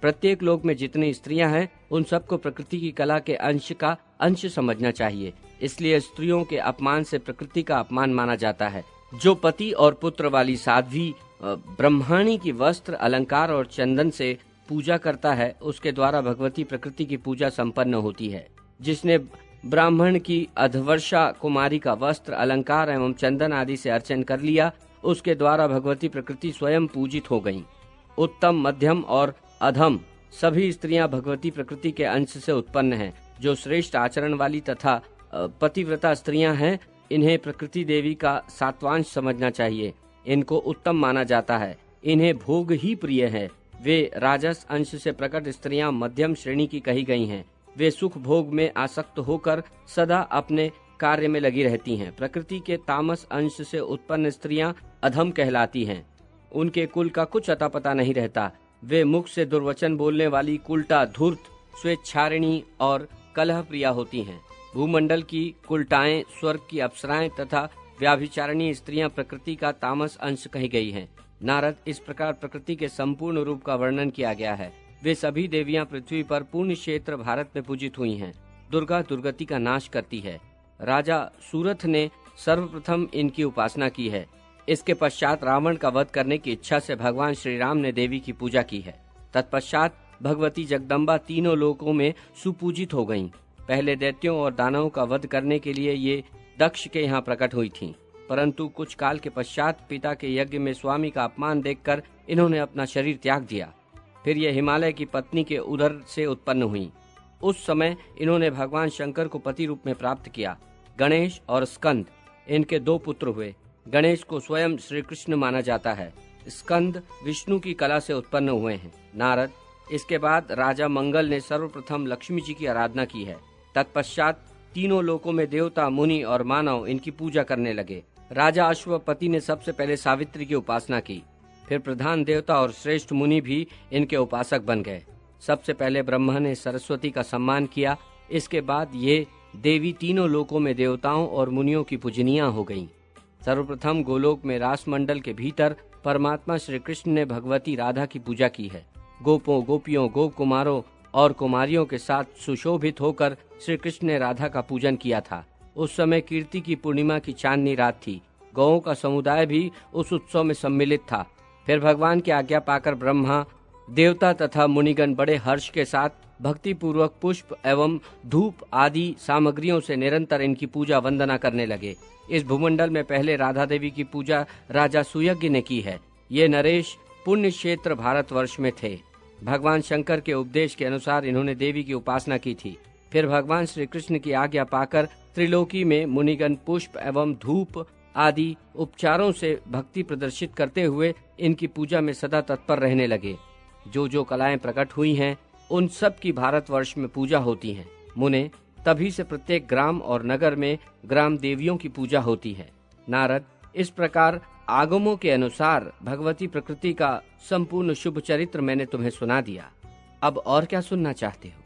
प्रत्येक लोक में जितनी स्त्रियां हैं उन सबको प्रकृति की कला के अंश का अंश समझना चाहिए। इसलिए स्त्रियों के अपमान से प्रकृति का अपमान माना जाता है। जो पति और पुत्र वाली साध्वी ब्रह्मणी की वस्त्र, अलंकार और चंदन से पूजा करता है, उसके द्वारा भगवती प्रकृति की पूजा संपन्न होती है। जिसने ब्राह्मण की अधवर्षा कुमारी का वस्त्र, अलंकार एवं चंदन आदि से अर्चन कर लिया, उसके द्वारा भगवती प्रकृति स्वयं पूजित हो गईं। उत्तम, मध्यम और अधम सभी स्त्रियां भगवती प्रकृति के अंश से उत्पन्न हैं। जो श्रेष्ठ आचरण वाली तथा पतिव्रता स्त्रियां हैं, इन्हें प्रकृति देवी का सात्वांश समझना चाहिए। इनको उत्तम माना जाता है। इन्हें भोग ही प्रिय है। वे राजस अंश से प्रकट स्त्रियां मध्यम श्रेणी की कही गई हैं। वे सुख भोग में आसक्त होकर सदा अपने कार्य में लगी रहती हैं। प्रकृति के तामस अंश से उत्पन्न स्त्रियां अधम कहलाती हैं। उनके कुल का कुछ अता पता नहीं रहता। वे मुख से दुर्वचन बोलने वाली, कुलटा, धूर्त, स्वेच्छारिणी और कलह प्रिया होती हैं। भूमंडल की कुलटाएं, स्वर्ग की अप्सराएं तथा व्याभिचारिणी स्त्रियां प्रकृति का तामस अंश कही गई हैं। नारद, इस प्रकार प्रकृति के संपूर्ण रूप का वर्णन किया गया है। वे सभी देवियां पृथ्वी पर पुण्य क्षेत्र भारत में पूजित हुई हैं। दुर्गा दुर्गति का नाश करती है। राजा सूरथ ने सर्वप्रथम इनकी उपासना की है। इसके पश्चात रावण का वध करने की इच्छा से भगवान श्री राम ने देवी की पूजा की है। तत्पश्चात भगवती जगदम्बा तीनों लोकों में सुपूजित हो गईं। पहले दैत्यों और दानवों का वध करने के लिए ये दक्ष के यहाँ प्रकट हुई थीं, परंतु कुछ काल के पश्चात पिता के यज्ञ में स्वामी का अपमान देखकर इन्होंने अपना शरीर त्याग दिया। फिर ये हिमालय की पत्नी के उदर से उत्पन्न हुई। उस समय इन्होंने भगवान शंकर को पति रूप में प्राप्त किया। गणेश और स्कंद इनके दो पुत्र हुए। गणेश को स्वयं श्री कृष्ण माना जाता है। स्कंद विष्णु की कला से उत्पन्न हुए हैं। नारद, इसके बाद राजा मंगल ने सर्वप्रथम लक्ष्मी जी की आराधना की है। तत्पश्चात तीनों लोकों में देवता, मुनि और मानव इनकी पूजा करने लगे। राजा अश्वपति ने सबसे पहले सावित्री की उपासना की। फिर प्रधान देवता और श्रेष्ठ मुनि भी इनके उपासक बन गए। सबसे पहले ब्रह्मा ने सरस्वती का सम्मान किया। इसके बाद ये देवी तीनों लोकों में देवताओं और मुनियों की पूजनीय हो गईं। सर्वप्रथम गोलोक में रास मंडल के भीतर परमात्मा श्री कृष्ण ने भगवती राधा की पूजा की है। गोपों, गोपियों, गोप कुमारों और कुमारियों के साथ सुशोभित होकर श्री कृष्ण ने राधा का पूजन किया था। उस समय कीर्ति की पूर्णिमा की चांदनी रात थी। गौओं का समुदाय भी उस उत्सव में सम्मिलित था। फिर भगवान की आज्ञा पाकर ब्रह्मा, देवता तथा मुनिगण बड़े हर्ष के साथ भक्ति पूर्वक पुष्प एवं धूप आदि सामग्रियों से निरंतर इनकी पूजा वंदना करने लगे। इस भूमंडल में पहले राधा देवी की पूजा राजा सुयज्ञ ने की है। ये नरेश पुण्य क्षेत्र भारतवर्ष में थे। भगवान शंकर के उपदेश के अनुसार इन्होंने देवी की उपासना की थी। फिर भगवान श्री कृष्ण की आज्ञा पाकर त्रिलोकी में मुनिगण पुष्प एवं धूप आदि उपचारों से भक्ति प्रदर्शित करते हुए इनकी पूजा में सदा तत्पर रहने लगे। जो जो कलाएं प्रकट हुई हैं, उन सब की भारतवर्ष में पूजा होती है। मुने, तभी से प्रत्येक ग्राम और नगर में ग्राम देवियों की पूजा होती है। नारद, इस प्रकार आगमों के अनुसार भगवती प्रकृति का संपूर्ण शुभ चरित्र मैंने तुम्हें सुना दिया। अब और क्या सुनना चाहते हो?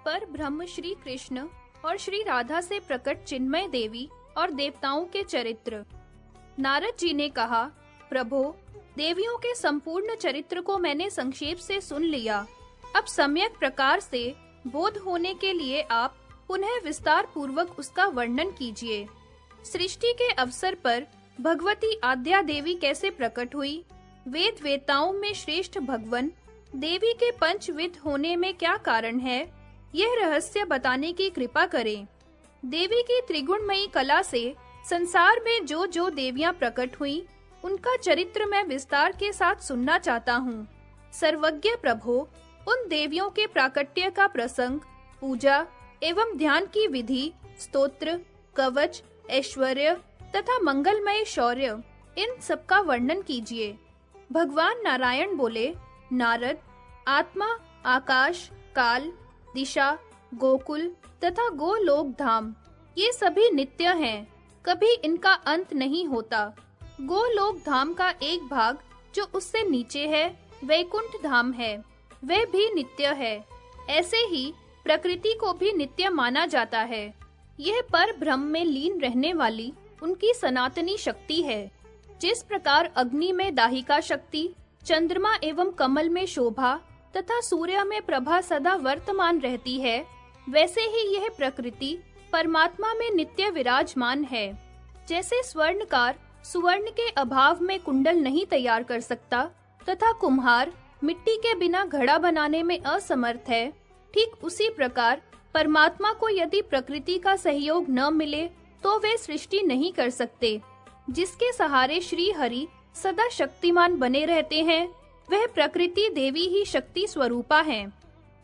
पर ब्रह्म श्री कृष्ण और श्री राधा से प्रकट चिन्मय देवी और देवताओं के चरित्र। नारद जी ने कहा, प्रभो, देवियों के संपूर्ण चरित्र को मैंने संक्षेप से सुन लिया। अब सम्यक प्रकार से बोध होने के लिए आप पुनः विस्तार पूर्वक उसका वर्णन कीजिए। सृष्टि के अवसर पर भगवती आद्या देवी कैसे प्रकट हुई? वेद वेताओं में श्रेष्ठ भगवन देवी के पंचविध होने में क्या कारण है? यह रहस्य बताने की कृपा करें। देवी की त्रिगुणमयी कला से संसार में जो जो देवियां प्रकट हुई, उनका चरित्र मैं विस्तार के साथ सुनना चाहता हूँ। सर्वज्ञ प्रभो, उन देवियों के प्राकट्य का प्रसंग, पूजा एवं ध्यान की विधि, स्तोत्र, कवच, ऐश्वर्य तथा मंगलमय शौर्य, इन सब का वर्णन कीजिए। भगवान नारायण बोले, नारद, आत्मा, आकाश, काल, दिशा, गोकुल तथा गोलोक धाम, ये सभी नित्य हैं, कभी इनका अंत नहीं होता। गोलोक धाम का एक भाग जो उससे नीचे है, वैकुंठ धाम है, वह भी नित्य है। ऐसे ही प्रकृति को भी नित्य माना जाता है। यह पर ब्रह्म में लीन रहने वाली उनकी सनातनी शक्ति है। जिस प्रकार अग्नि में दाहिका शक्ति, चंद्रमा एवं कमल में शोभा तथा सूर्य में प्रभा सदा वर्तमान रहती है, वैसे ही यह प्रकृति परमात्मा में नित्य विराजमान है। जैसे स्वर्णकार सुवर्ण के अभाव में कुंडल नहीं तैयार कर सकता तथा कुम्हार मिट्टी के बिना घड़ा बनाने में असमर्थ है, ठीक उसी प्रकार परमात्मा को यदि प्रकृति का सहयोग न मिले तो वे सृष्टि नहीं कर सकते। जिसके सहारे श्री हरि सदा शक्तिमान बने रहते हैं, वह प्रकृति देवी ही शक्ति स्वरूपा है।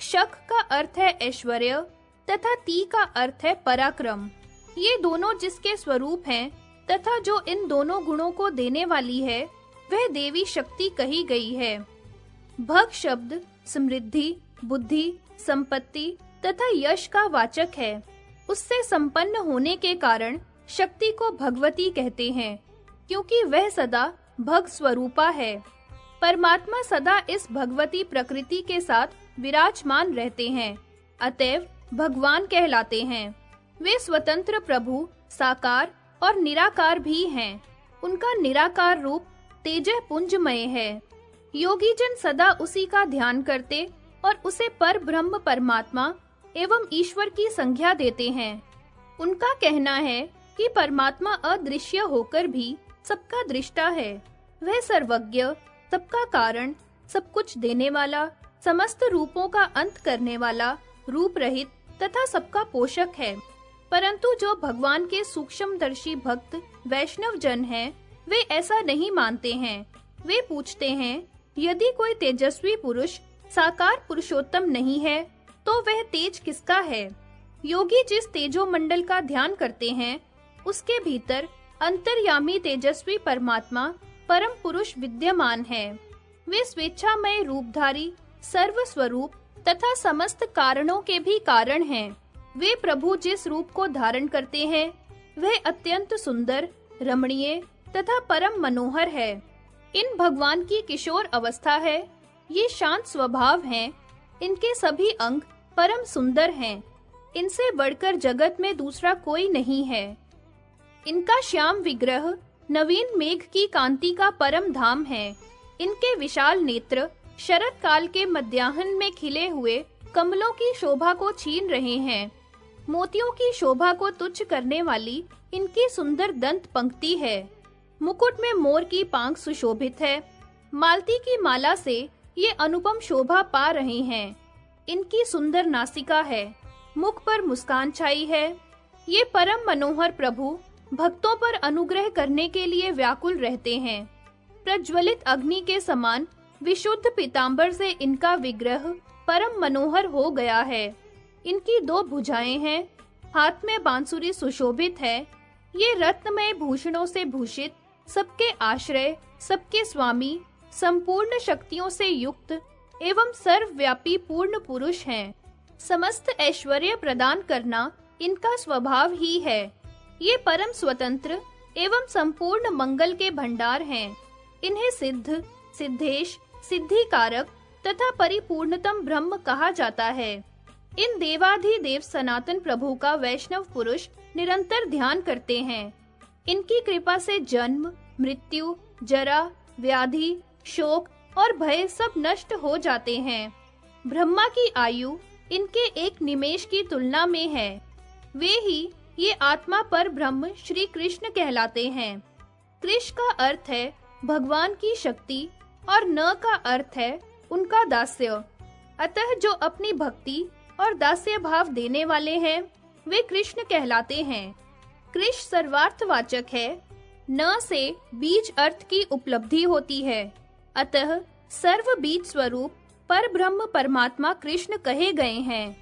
शक का अर्थ है ऐश्वर्य तथा ती का अर्थ है पराक्रम। ये दोनों जिसके स्वरूप हैं तथा जो इन दोनों गुणों को देने वाली है, वह देवी शक्ति कही गई है। भग शब्द समृद्धि, बुद्धि, संपत्ति तथा यश का वाचक है। उससे संपन्न होने के कारण शक्ति को भगवती कहते हैं, क्योंकि वह सदा भग स्वरूपा है। परमात्मा सदा इस भगवती प्रकृति के साथ विराजमान रहते हैं, अतएव भगवान कहलाते हैं। वे स्वतंत्र प्रभु, साकार और निराकार भी हैं। उनका निराकार रूप तेजः पुंजमय है। योगी जन सदा उसी का ध्यान करते और उसे पर ब्रह्म परमात्मा एवं ईश्वर की संज्ञा देते हैं। उनका कहना है कि परमात्मा अदृश्य होकर भी सबका दृष्टा है। वह सर्वज्ञ, सबका कारण, सब कुछ देने वाला, समस्त रूपों का अंत करने वाला, रूप रहित तथा सबका पोषक है। परंतु जो भगवान के सूक्ष्मदर्शी भक्त वैष्णव जन हैं, वे ऐसा नहीं मानते हैं। वे पूछते हैं, यदि कोई तेजस्वी पुरुष साकार पुरुषोत्तम नहीं है, तो वह तेज किसका है? योगी जिस तेजो मंडल का ध्यान करते हैं, उसके भीतर अंतर्यामी तेजस्वी परमात्मा परम पुरुष विद्यमान है। वे स्वेच्छामय रूपधारी, सर्व स्वरूप तथा समस्त कारणों के भी कारण हैं। वे प्रभु जिस रूप को धारण करते हैं, वह अत्यंत सुंदर, रमणीय तथा परम मनोहर है। इन भगवान की किशोर अवस्था है। ये शांत स्वभाव हैं। इनके सभी अंग परम सुंदर हैं। इनसे बढ़कर जगत में दूसरा कोई नहीं है। इनका श्याम विग्रह नवीन मेघ की कांति का परम धाम है। इनके विशाल नेत्र शरत काल के मध्याह्न में खिले हुए कमलों की शोभा को छीन रहे हैं। मोतियों की शोभा को तुच्छ करने वाली इनकी सुंदर दंत पंक्ति है। मुकुट में मोर की पांख सुशोभित है। मालती की माला से ये अनुपम शोभा पा रहे हैं। इनकी सुंदर नासिका है। मुख पर मुस्कान छाई है। ये परम मनोहर प्रभु भक्तों पर अनुग्रह करने के लिए व्याकुल रहते हैं। प्रज्वलित अग्नि के समान विशुद्ध पीतांबर से इनका विग्रह परम मनोहर हो गया है। इनकी 2 भुजाएं हैं। हाथ में बांसुरी सुशोभित है। ये रत्नमय भूषणों से भूषित, सबके आश्रय, सबके स्वामी, संपूर्ण शक्तियों से युक्त एवं सर्वव्यापी पूर्ण पुरुष हैं। समस्त ऐश्वर्य प्रदान करना इनका स्वभाव ही है। ये परम स्वतंत्र एवं संपूर्ण मंगल के भंडार हैं। इन्हें सिद्ध, सिद्धेश, सिद्धिकारक तथा परिपूर्णतम ब्रह्म कहा जाता है। इन देवाधिदेव सनातन प्रभु का वैष्णव पुरुष निरंतर ध्यान करते हैं। इनकी कृपा से जन्म, मृत्यु, जरा, व्याधि, शोक और भय सब नष्ट हो जाते हैं। ब्रह्मा की आयु इनके एक निमेष की तुलना में है। वे ही ये आत्मा पर ब्रह्म श्री कृष्ण कहलाते हैं। कृष्ण का अर्थ है भगवान की शक्ति और न का अर्थ है उनका दास्य। अतः जो अपनी भक्ति और दास्य भाव देने वाले हैं, वे कृष्ण कहलाते हैं। कृष्ण सर्वार्थवाचक है। न से बीज अर्थ की उपलब्धि होती है। अतः सर्व बीज स्वरूप पर ब्रह्म परमात्मा कृष्ण कहे गए हैं।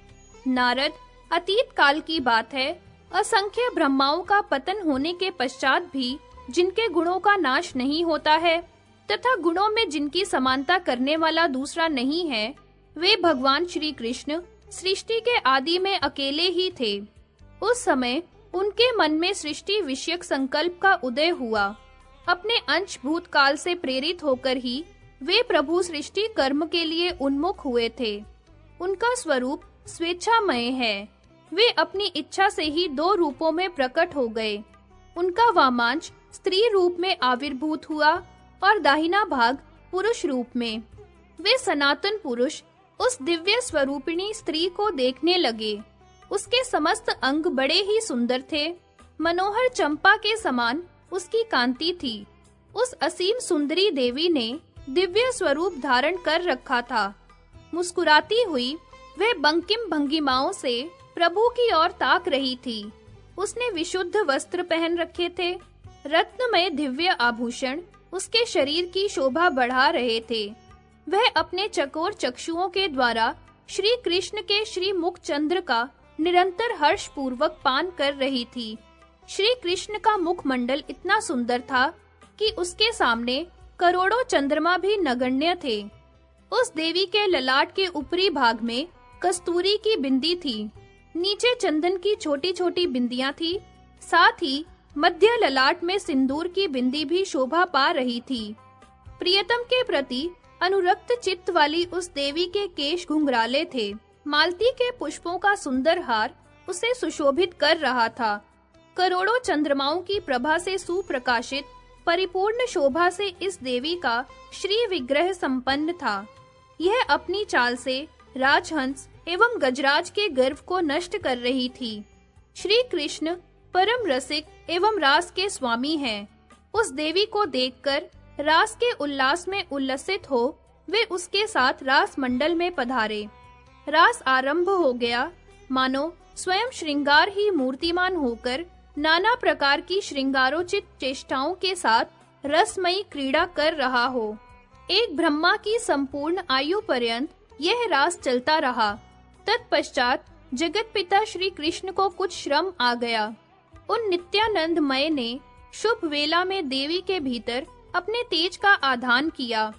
नारद, अतीत काल की बात है, असंख्य ब्रह्माओं का पतन होने के पश्चात भी जिनके गुणों का नाश नहीं होता है तथा गुणों में जिनकी समानता करने वाला दूसरा नहीं है, वे भगवान श्री कृष्ण सृष्टि के आदि में अकेले ही थे। उस समय उनके मन में सृष्टि विषयक संकल्प का उदय हुआ। अपने अंशभूत काल से प्रेरित होकर ही वे प्रभु सृष्टि कर्म के लिए उन्मुख हुए थे। उनका स्वरूप स्वेच्छामय है। वे अपनी इच्छा से ही 2 रूपों में प्रकट हो गए। उनका वामांश स्त्री रूप में आविर्भूत हुआ और दाहिना भाग पुरुष रूप में। वे सनातन पुरुष उस दिव्य स्वरूपिणी स्त्री को देखने लगे। उसके समस्त अंग बड़े ही सुंदर थे। मनोहर चंपा के समान उसकी कांति थी। उस असीम सुंदरी देवी ने दिव्य स्वरूप धारण कर रखा था। मुस्कुराती हुई वह बंकिम भंगिमाओं से प्रभु की ओर ताक रही थी। उसने विशुद्ध वस्त्र पहन रखे थे। रत्नमय दिव्य आभूषण उसके शरीर की शोभा बढ़ा रहे थे। वह अपने चकोर चक्षुओं के द्वारा श्री कृष्ण के श्री मुख चंद्र का निरंतर हर्ष पूर्वक पान कर रही थी। श्री कृष्ण का मुखमंडल इतना सुंदर था कि उसके सामने करोड़ों चंद्रमा भी नगण्य थे। उस देवी के ललाट के ऊपरी भाग में कस्तूरी की बिंदी थी। नीचे चंदन की छोटी-छोटी बिंदियां थी। साथ ही मध्य ललाट में सिंदूर की बिंदी भी शोभा पा रही थी। प्रियतम के प्रति अनुरक्त चित्त वाली उस देवी के केश घुंघराले थे। मालती के पुष्पों का सुंदर हार उसे सुशोभित कर रहा था। करोड़ों चंद्रमाओं की प्रभा से सुप्रकाशित परिपूर्ण शोभा से इस देवी का श्री विग्रह संपन्न था। यह अपनी चाल से राजहंस एवं गजराज के गर्व को नष्ट कर रही थी। श्री कृष्ण परम रसिक एवं रास के स्वामी हैं। उस देवी को देखकर रास के उल्लास में उल्लसित हो वे उसके साथ रास मंडल में पधारे। रास आरंभ हो गया। मानो स्वयं श्रृंगार ही मूर्तिमान होकर नाना प्रकार की श्रृंगारोचित चेष्टाओं के साथ रसमयी क्रीड़ा कर रहा हो। एक ब्रह्मा की संपूर्ण आयु पर्यंत यह रास चलता रहा। तत्पश्चात जगत पिता श्री कृष्ण को कुछ श्रम आ गया। उन नित्यानंदमय ने शुभ वेला में देवी के भीतर अपने तेज का आधान किया।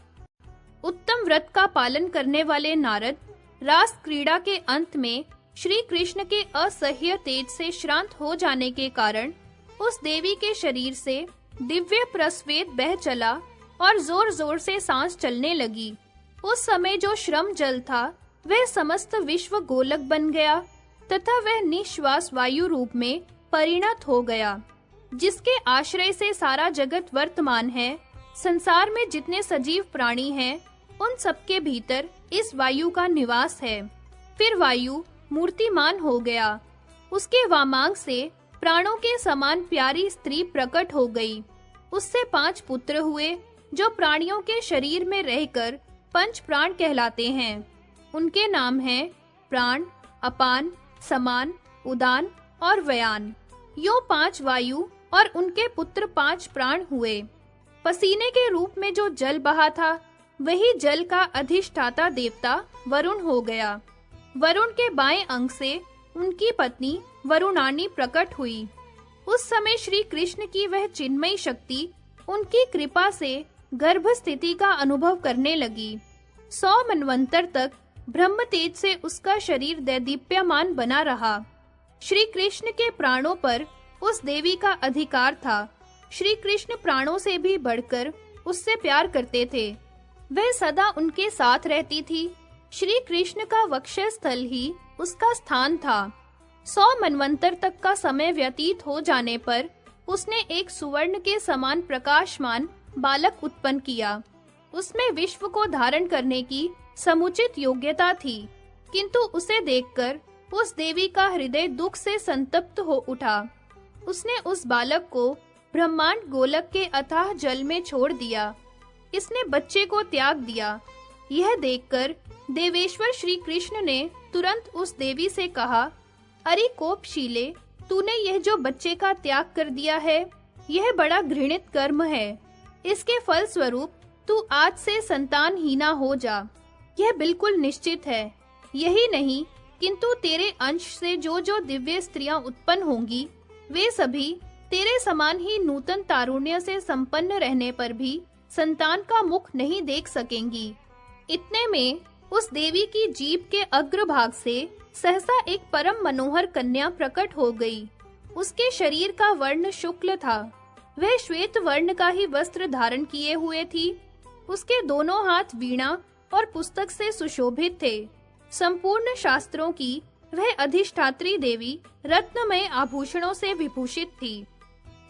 उत्तम व्रत का पालन करने वाले नारद रास क्रीड़ा के अंत में श्री कृष्ण के असह्य तेज से श्रांत हो जाने के कारण उस देवी के शरीर से दिव्य प्रस्वेद बह चला और जोर-जोर से सांस चलने लगी। उस समय जो श्रम जल था वह समस्त विश्व गोलक बन गया तथा वह निश्वास वायु रूप में परिणत हो गया, जिसके आश्रय से सारा जगत वर्तमान है। संसार में जितने सजीव प्राणी हैं, उन सबके भीतर इस वायु का निवास है। फिर वायु मूर्तिमान हो गया। उसके वामांग से प्राणों के समान प्यारी स्त्री प्रकट हो गई। उससे 5 पुत्र हुए, जो प्राणियों के शरीर में रहकर पंच प्राण कहलाते हैं। उनके नाम हैं प्राण, अपान, समान, उदान और व्यान। यो 5 वायु और उनके पुत्र 5 प्राण हुए। पसीने के रूप में जो जल बहा था, वही जल का अधिष्ठाता देवता वरुण हो गया। वरुण के बाएं अंग से उनकी पत्नी वरुणानी प्रकट हुई। उस समय श्री कृष्ण की वह चिन्मयी शक्ति उनकी कृपा से गर्भ स्थिति का अनुभव करने लगी। 100 मनवंतर तक ब्रह्म तेज से उसका शरीर दैदीप्यमान बना रहा। श्री कृष्ण के प्राणों पर उस देवी का अधिकार था। श्री कृष्ण प्राणों से भी बढ़कर उससे प्यार करते थे। वह सदा उनके साथ रहती थी। श्री कृष्ण का वक्षस्थल ही उसका स्थान था। 100 मनवंतर तक का समय व्यतीत हो जाने पर उसने एक सुवर्ण के समान प्रकाशमान बालक उत्पन्न किया। उसमें विश्व को धारण करने की समुचित योग्यता थी, किंतु उसे देखकर उस देवी का हृदय दुख से संतप्त हो उठा। उसने उस बालक को ब्रह्मांड गोलक के अथाह जल में छोड़ दिया। इसने बच्चे को त्याग दिया। यह देखकर देवेश्वर श्री कृष्ण ने तुरंत उस देवी से कहा, अरे कोपशीले, तूने यह जो बच्चे का त्याग कर दिया है, यह बड़ा घृणित कर्म है। इसके फल स्वरूप तू आज से संतानहीना हो जा। यह बिल्कुल निश्चित है। यही नहीं, किंतु तेरे अंश से जो दिव्य स्त्रियां उत्पन्न होंगी, वे सभी तेरे समान ही नूतन तारुण्य से संपन्न रहने पर भी संतान का मुख नहीं देख सकेंगी। इतने में उस देवी की जीभ के अग्रभाग से सहसा एक परम मनोहर कन्या प्रकट हो गई। उसके शरीर का वर्ण शुक्ल था। वह श्वेत वर्ण का ही वस्त्र धारण किए हुए थी। उसके दोनों हाथ वीणा और पुस्तक से सुशोभित थे। संपूर्ण शास्त्रों की वह अधिष्ठात्री देवी रत्नमय आभूषणों से विभूषित थी।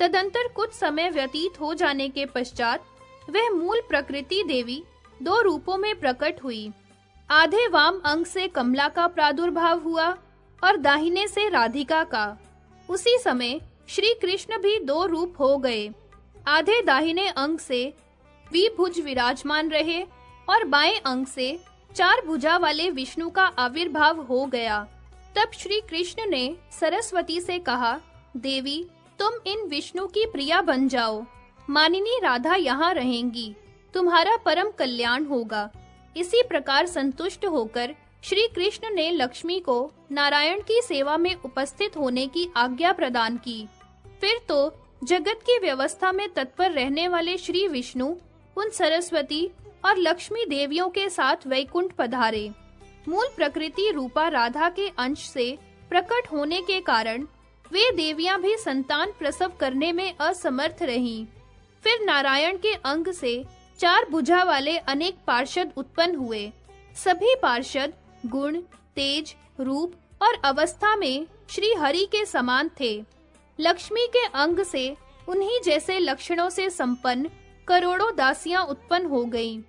तदंतर कुछ समय व्यतीत हो जाने के पश्चात वह मूल प्रकृति देवी 2 रूपों में प्रकट हुई। आधे वाम अंग से कमला का प्रादुर्भाव हुआ और दाहिने से राधिका का। उसी समय श्री कृष्ण भी 2 रूप हो गए। आधे दाहिने अंग से द्विभुज विराजमान रहे और बाएं अंग से 4 भुजा वाले विष्णु का आविर्भाव हो गया। तब श्री कृष्ण ने सरस्वती से कहा, देवी तुम इन विष्णु की प्रिया बन जाओ। मानिनी राधा यहाँ रहेंगी, तुम्हारा परम कल्याण होगा। इसी प्रकार संतुष्ट होकर श्री कृष्ण ने लक्ष्मी को नारायण की सेवा में उपस्थित होने की आज्ञा प्रदान की। फिर तो जगत की व्यवस्था में तत्पर रहने वाले श्री विष्णु उन सरस्वती और लक्ष्मी देवियों के साथ वैकुंठ पधारे। मूल प्रकृति रूपा राधा के अंश से प्रकट होने के कारण वे देवियां भी संतान प्रसव करने में असमर्थ रहीं। फिर नारायण के अंग से 4 भुजा वाले अनेक पार्षद उत्पन्न हुए। सभी पार्षद गुण, तेज, रूप और अवस्था में श्री हरि के समान थे। लक्ष्मी के अंग से उन्हीं जैसे लक्षणों से संपन्न करोड़ों दासियां उत्पन्न हो गईं।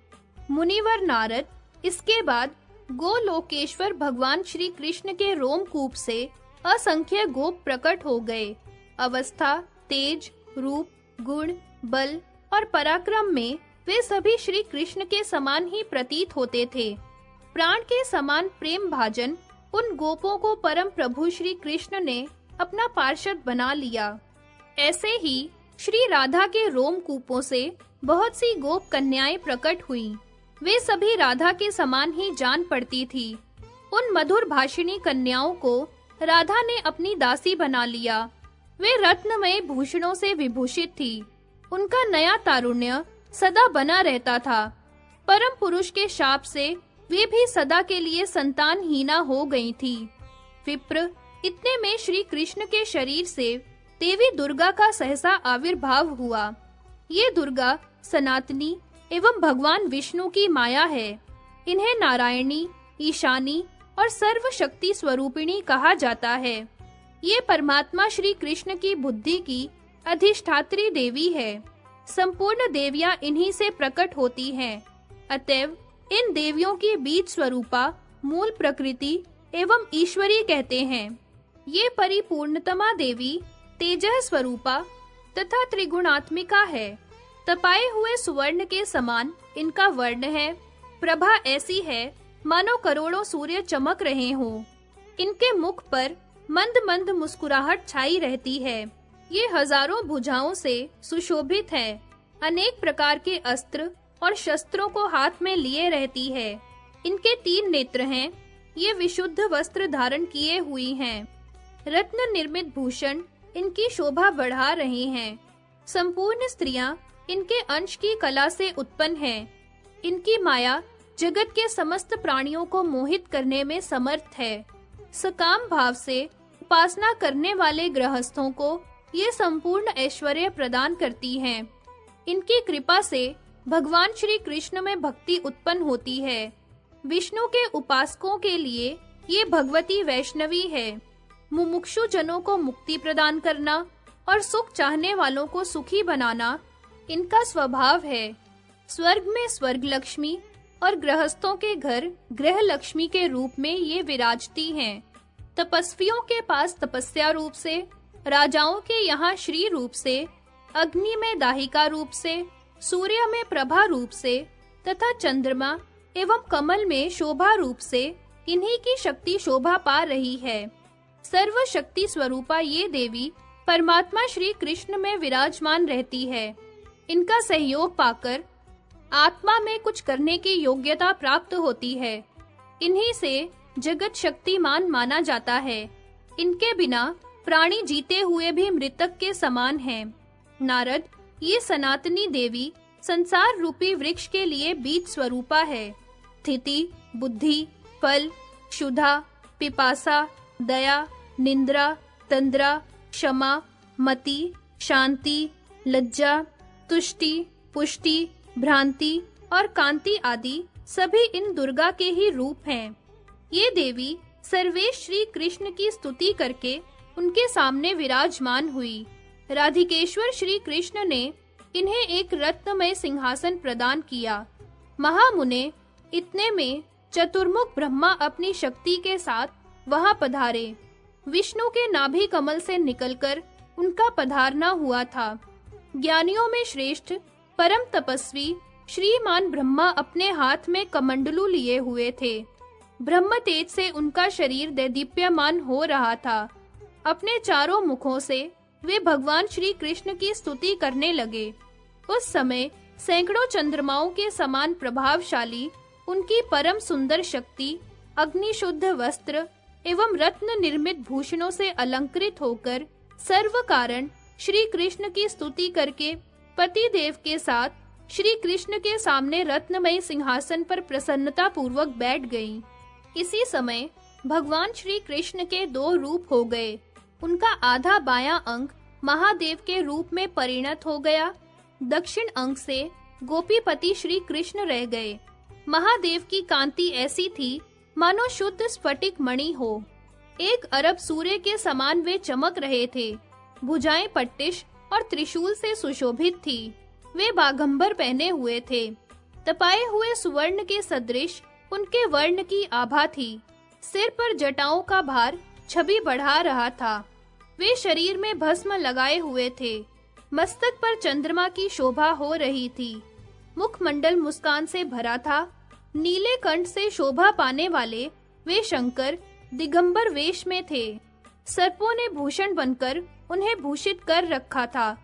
मुनिवर नारद इसके बाद गोलोकेश्वर भगवान श्री कृष्ण के रोमकूप से असंख्य गोप प्रकट हो गए। अवस्था, तेज, रूप, गुण, बल और पराक्रम में वे सभी श्री कृष्ण के समान ही प्रतीत होते थे। प्राण के समान प्रेम भाजन उन गोपों को परम प्रभु श्री कृष्ण ने अपना पार्षद बना लिया। ऐसे ही श्री राधा के रोमकूपों से बहुत सी गोप कन्याएं प्रकट हुईं। वे सभी राधा के समान ही जान पड़ती थी। उन मधुर भाषिणी कन्याओं को राधा ने अपनी दासी बना लिया। वे रत्नमय भूषणों से विभूषित थी। उनका नया तारुण्य सदा बना रहता था। परम पुरुष के शाप से वे भी सदा के लिए संतानहीना हो गई थी। विप्र, इतने में श्री कृष्ण के शरीर से देवी दुर्गा का सहसा आविर्भाव हुआ। ये दुर्गा सनातनी एवं भगवान विष्णु की माया है। इन्हें नारायणी, ईशानी और सर्वशक्ति स्वरूपिणी कहा जाता है। ये परमात्मा श्री कृष्ण की बुद्धि की अधिष्ठात्री देवी है। संपूर्ण देवियां इन्हीं से प्रकट होती हैं। अतएव इन देवियों की बीज स्वरूपा मूल प्रकृति एवं ईश्वरी कहते हैं। ये परिपूर्णतमा देवी तेजः स्वरूपा तथा त्रिगुणात्मिका है। तपाए हुए सुवर्ण के समान इनका वर्ण है। प्रभा ऐसी है मानो करोड़ों सूर्य चमक रहे हों। इनके मुख पर मंद मंद मुस्कुराहट छाई रहती है। ये हजारों भुजाओं से सुशोभित है। अनेक प्रकार के अस्त्र और शस्त्रों को हाथ में लिए रहती है। इनके 3 नेत्र हैं। ये विशुद्ध वस्त्र धारण किए हुई हैं। रत्न निर्मित भूषण इनकी शोभा बढ़ा रहे हैं। संपूर्ण स्त्रियां इनके अंश की कला से उत्पन्न हैं। इनकी माया जगत के समस्त प्राणियों को मोहित करने में समर्थ है। सकाम भाव से उपासना करने वाले गृहस्थों को ये संपूर्ण ऐश्वर्य प्रदान करती हैं। इनकी कृपा से भगवान श्री कृष्ण में भक्ति उत्पन्न होती है। विष्णु के उपासकों के लिए ये भगवती वैष्णवी है। मुमुक्षु जनों को मुक्ति प्रदान करना और सुख चाहने वालों को सुखी बनाना इनका स्वभाव है। स्वर्ग में स्वर्ग लक्ष्मी और गृहस्थों के घर गृह लक्ष्मी के रूप में ये विराजती हैं। तपस्वियों के पास तपस्या रूप से, राजाओं के यहाँ श्री रूप से, अग्नि में दाहिका रूप से, सूर्य में प्रभा रूप से तथा चंद्रमा एवं कमल में शोभा रूप से इन्हीं की शक्ति शोभा पा रही है। सर्व शक्ति स्वरूपा ये देवी परमात्मा श्री कृष्ण में विराजमान रहती है। इनका सहयोग पाकर आत्मा में कुछ करने की योग्यता प्राप्त होती है। इन्हीं से जगत शक्तिमान माना जाता है। इनके बिना प्राणी जीते हुए भी मृतक के समान हैं। नारद, ये सनातनी देवी संसार रूपी वृक्ष के लिए बीज स्वरूपा है। स्थिति, बुद्धि, फल, क्षुधा, पिपासा, दया, निंद्रा, तंद्रा, क्षमा, मति, शांति, लज्जा, तुष्टि, पुष्टि, भ्रांति और कांति आदि सभी इन दुर्गा के ही रूप हैं। ये देवी सर्वेश श्री कृष्ण की स्तुति करके उनके सामने विराजमान हुई। राधिकेश्वर श्री कृष्ण ने इन्हें एक रत्नमय सिंहासन प्रदान किया। महामुने, इतने में चतुर्मुख ब्रह्मा अपनी शक्ति के साथ वहां पधारे। विष्णु के नाभि कमल से निकलकर उनका पधारना हुआ था। ज्ञानियों में श्रेष्ठ परम तपस्वी श्रीमान ब्रह्मा अपने हाथ में कमंडलू लिए हुए थे। ब्रह्म तेज से उनका शरीर दैदीप्यमान हो रहा था। अपने चारों मुखों से वे भगवान श्री कृष्ण की स्तुति करने लगे। उस समय सैकड़ों चंद्रमाओं के समान प्रभावशाली उनकी परम सुंदर शक्ति, अग्निशुद्ध वस्त्र एवं रत्न निर्मित भूषणों से अलंकृत होकर सर्व कारण श्री कृष्ण की स्तुति करके पति देव के साथ श्री कृष्ण के सामने रत्नमय सिंहासन पर प्रसन्नता पूर्वक बैठ गईं। इसी समय भगवान श्री कृष्ण के दो रूप हो गए। उनका आधा बायां अंग महादेव के रूप में परिणत हो गया। दक्षिण अंग से गोपीपति श्री कृष्ण रह गए। महादेव की कांति ऐसी थी मानो शुद्ध स्फटिक मणि हो। 1 अरब सूर्य के समान वे चमक रहे थे। भुजाएं पट्टिश और त्रिशूल से सुशोभित थी। वे बागंबर पहने हुए थे। तपाए हुए सुवर्ण के सदृश उनके वर्ण की आभा थी। सिर पर जटाओं का भार छवि बढ़ा रहा था। वे शरीर में भस्म लगाए हुए थे। मस्तक पर चंद्रमा की शोभा हो रही थी। मुखमंडल मुस्कान से भरा था। नीले कंठ से शोभा पाने वाले वे शंकर दिगंबर वेश में थे। सर्पों ने भूषण बनकर उन्हें भूषित कर रखा था।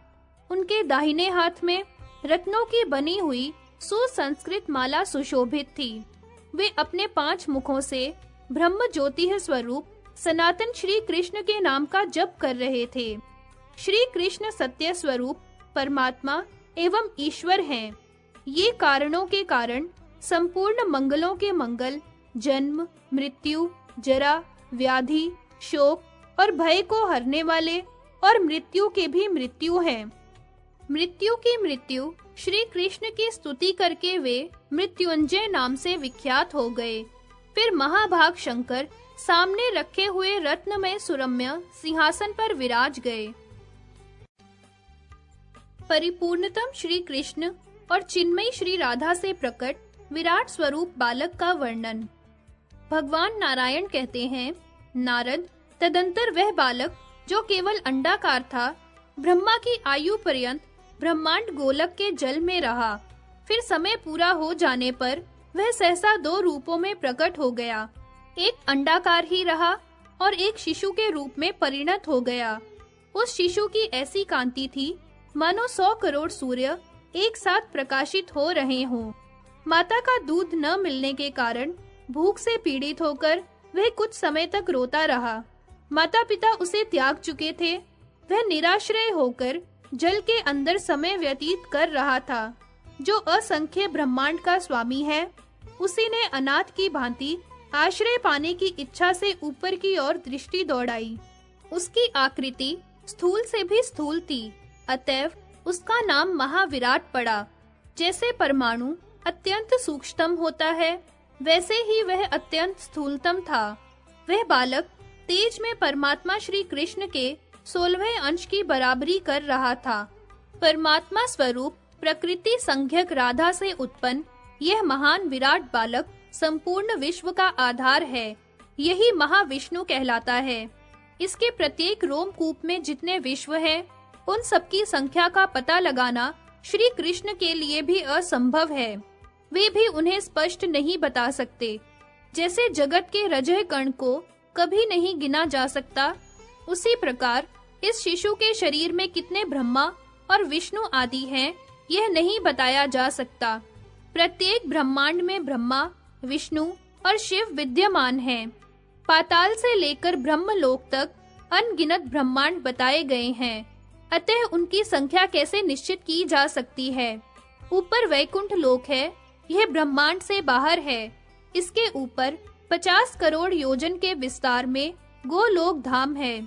उनके दाहिने हाथ में रत्नों की बनी हुई सुसंस्कृत माला सुशोभित थी। वे अपने 5 मुखों से ब्रह्म ज्योति स्वरूप सनातन श्री कृष्ण के नाम का जप कर रहे थे। श्री कृष्ण सत्य स्वरूप परमात्मा एवं ईश्वर हैं। ये कारणों के कारण संपूर्ण मंगलों के मंगल, जन्म, मृत्यु, जरा, व्याधि, शोक और भय को हरने वाले और मृत्यु के भी मृत्यु हैं। मृत्यु की मृत्यु श्री कृष्ण की स्तुति करके वे मृत्युंजय नाम से विख्यात हो गए। फिर महाभाग शंकर सामने रखे हुए रत्नमय सुरम्य सिंहासन पर विराज गए। परिपूर्णतम श्री कृष्ण और चिन्मयी श्री राधा से प्रकट विराट स्वरूप बालक का वर्णन। भगवान नारायण कहते हैं, नारद, तदंतर वह बालक जो केवल अंडाकार था, ब्रह्मा की आयु पर्यंत ब्रह्मांड गोलक के जल में रहा। फिर समय पूरा हो जाने पर वह सहसा 2 रूपों में प्रकट हो गया। एक अंडाकार ही रहा और एक शिशु के रूप में परिणत हो गया। उस शिशु की ऐसी कांति थी मानो 100 करोड़ सूर्य एक साथ प्रकाशित हो रहे हों। माता का दूध न मिलने के कारण भूख से पीड़ित होकर वह कुछ समय तक रोता रहा। माता पिता उसे त्याग चुके थे। वह निराश्रय होकर जल के अंदर समय व्यतीत कर रहा था। जो असंख्य ब्रह्मांड का स्वामी है, उसी ने अनाथ की भांति आश्रय पाने की इच्छा से ऊपर की ओर दृष्टि दौड़ाई। उसकी आकृति स्थूल से भी स्थूल थी, अतएव उसका नाम महाविराट पड़ा। जैसे परमाणु अत्यंत सूक्ष्मतम होता है, वैसे ही वह अत्यंत स्थूलतम था। वह बालक तेज में परमात्मा श्री कृष्ण के 16वें अंश की बराबरी कर रहा था। परमात्मा स्वरूप प्रकृति संज्ञक राधा से उत्पन्न यह महान विराट बालक संपूर्ण विश्व का आधार है। यही महाविष्णु कहलाता है। इसके प्रत्येक रोमकूप में जितने विश्व हैं, उन सबकी संख्या का पता लगाना श्री कृष्ण के लिए भी असंभव है। वे भी उन्हें स्पष्ट नहीं बता सकते। जैसे जगत के रजह कण को कभी नहीं गिना जा सकता, उसी प्रकार इस शिशु के शरीर में कितने ब्रह्मा और विष्णु आदि हैं, यह नहीं बताया जा सकता। प्रत्येक ब्रह्मांड में ब्रह्मा, विष्णु और शिव विद्यमान हैं। पाताल से लेकर ब्रह्मलोक तक अनगिनत ब्रह्मांड बताए गए हैं। अतः उनकी संख्या कैसे निश्चित की जा सकती है। ऊपर वैकुंठ लोक है, यह ब्रह्मांड से बाहर है। इसके ऊपर 50 करोड़ योजन के विस्तार में गोलोक धाम है।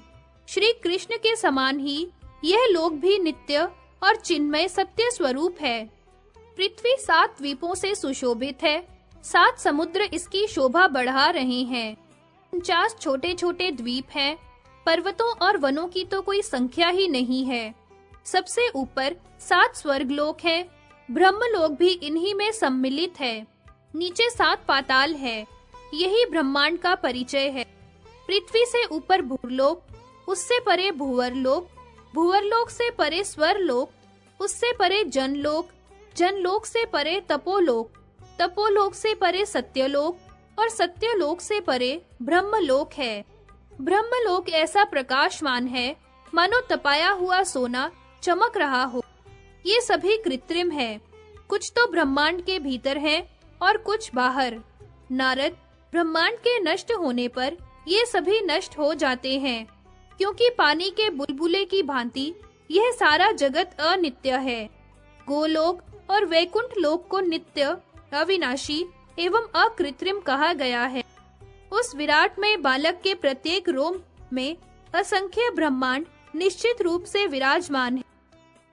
श्री कृष्ण के समान ही यह लोक भी नित्य और चिन्मय सत्य स्वरूप है। पृथ्वी 7 द्वीपों से सुशोभित है। 7 समुद्र इसकी शोभा बढ़ा रहे हैं। 49 छोटे-छोटे द्वीप हैं। पर्वतों और वनों की तो कोई संख्या ही नहीं है। सबसे ऊपर 7 स्वर्गलोक हैं, ब्रह्मलोक भी इन्हीं में सम्मिलित है। नीचे 7 पाताल है। यही ब्रह्मांड का परिचय है। पृथ्वी से ऊपर भूलोक, उससे परे भूवरलोक, भूवरलोक से परे स्वरलोक, उससे परे जनलोक, जनलोक से परे तपोलोक, तपोलोक से परे सत्यलोक और सत्यलोक से परे ब्रह्मलोक है। ब्रह्मलोक ऐसा प्रकाशमान है मानो तपाया हुआ सोना चमक रहा हो। ये सभी कृत्रिम है, कुछ तो ब्रह्मांड के भीतर है और कुछ बाहर। नारद, ब्रह्मांड के नष्ट होने पर ये सभी नष्ट हो जाते हैं, क्योंकि पानी के बुलबुले की भांति यह सारा जगत अनित्य है। गोलोक और वैकुंठ लोक को नित्य, अविनाशी एवं अकृत्रिम कहा गया है। उस विराट में बालक के प्रत्येक रोम में असंख्य ब्रह्मांड निश्चित रूप से विराजमान है।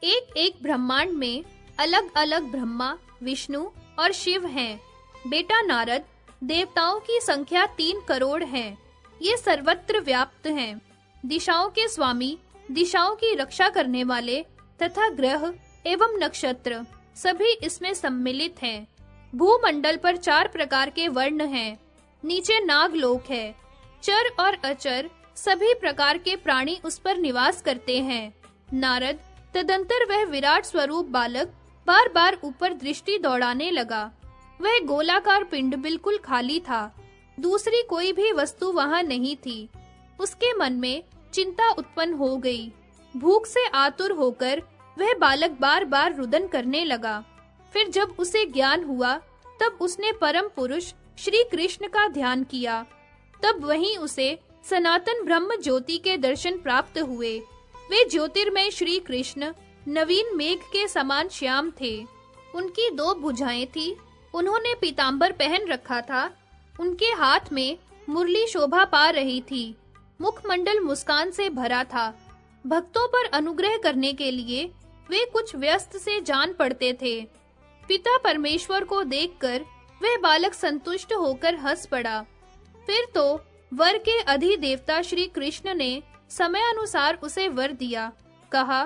एक-एक ब्रह्मांड में अलग-अलग ब्रह्मा, विष्णु और शिव हैं। बेटा नारद, देवताओं की संख्या 3 करोड़ है। ये सर्वत्र व्याप्त हैं। दिशाओं के स्वामी, दिशाओं की रक्षा करने वाले तथा ग्रह एवं नक्षत्र सभी इसमें सम्मिलित हैं। भूमंडल पर 4 प्रकार के वर्ण हैं। नीचे नागलोक है। चर और अचर सभी प्रकार के प्राणी उस पर निवास करते हैं। नारद, तदंतर वह विराट स्वरूप बालक बार-बार ऊपर दृष्टि दौड़ाने लगा। वह गोलाकार पिंड बिल्कुल खाली था। दूसरी कोई भी वस्तु वहां नहीं थी। उसके मन में चिंता उत्पन्न हो गई। भूख से आतुर होकर वह बालक बार-बार रुदन करने लगा। फिर जब उसे ज्ञान हुआ, तब उसने परम पुरुष श्री कृष्ण का ध्यान किया। तब वहीं उसे सनातन ब्रह्म ज्योति के दर्शन प्राप्त हुए। वे ज्योतिर्मय श्री कृष्ण नवीन मेघ के समान श्याम थे। उनकी 2 भुजाएं थी। उन्होंने पीतांबर पहन रखा था। उनके हाथ में मुरली शोभा पा रही थी। मुखमंडल मुस्कान से भरा था। भक्तों पर अनुग्रह करने के लिए वे कुछ व्यस्त से जान पड़ते थे। पिता परमेश्वर को देखकर वह बालक संतुष्ट होकर हंस पड़ा। फिर तो वर के अधिदेवता श्री कृष्ण ने समय अनुसार उसे वर दिया। कहा,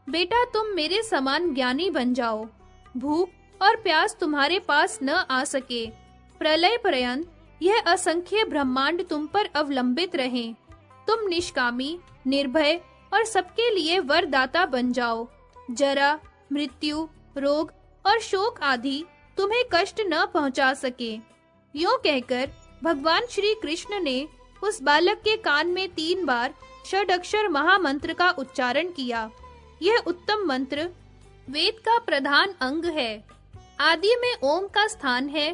बेटा तुम मेरे समान ज्ञानी बन जाओ। भूख और प्यास तुम्हारे पास न आ सके। प्रलय पर्यंत यह असंख्य ब्रह्मांड तुम पर अवलंबित रहें। तुम निष्कामी, निर्भय और सबके लिए वरदाता बन जाओ। जरा, मृत्यु, रोग और शोक आदि तुम्हें कष्ट न पहुंचा सके। यूं कहकर भगवान श्री कृष्ण ने उस बालक के कान में 3 बार षडक्षर महामंत्र का उच्चारण किया। यह उत्तम मंत्र वेद का प्रधान अंग है। आदि में ओम का स्थान है।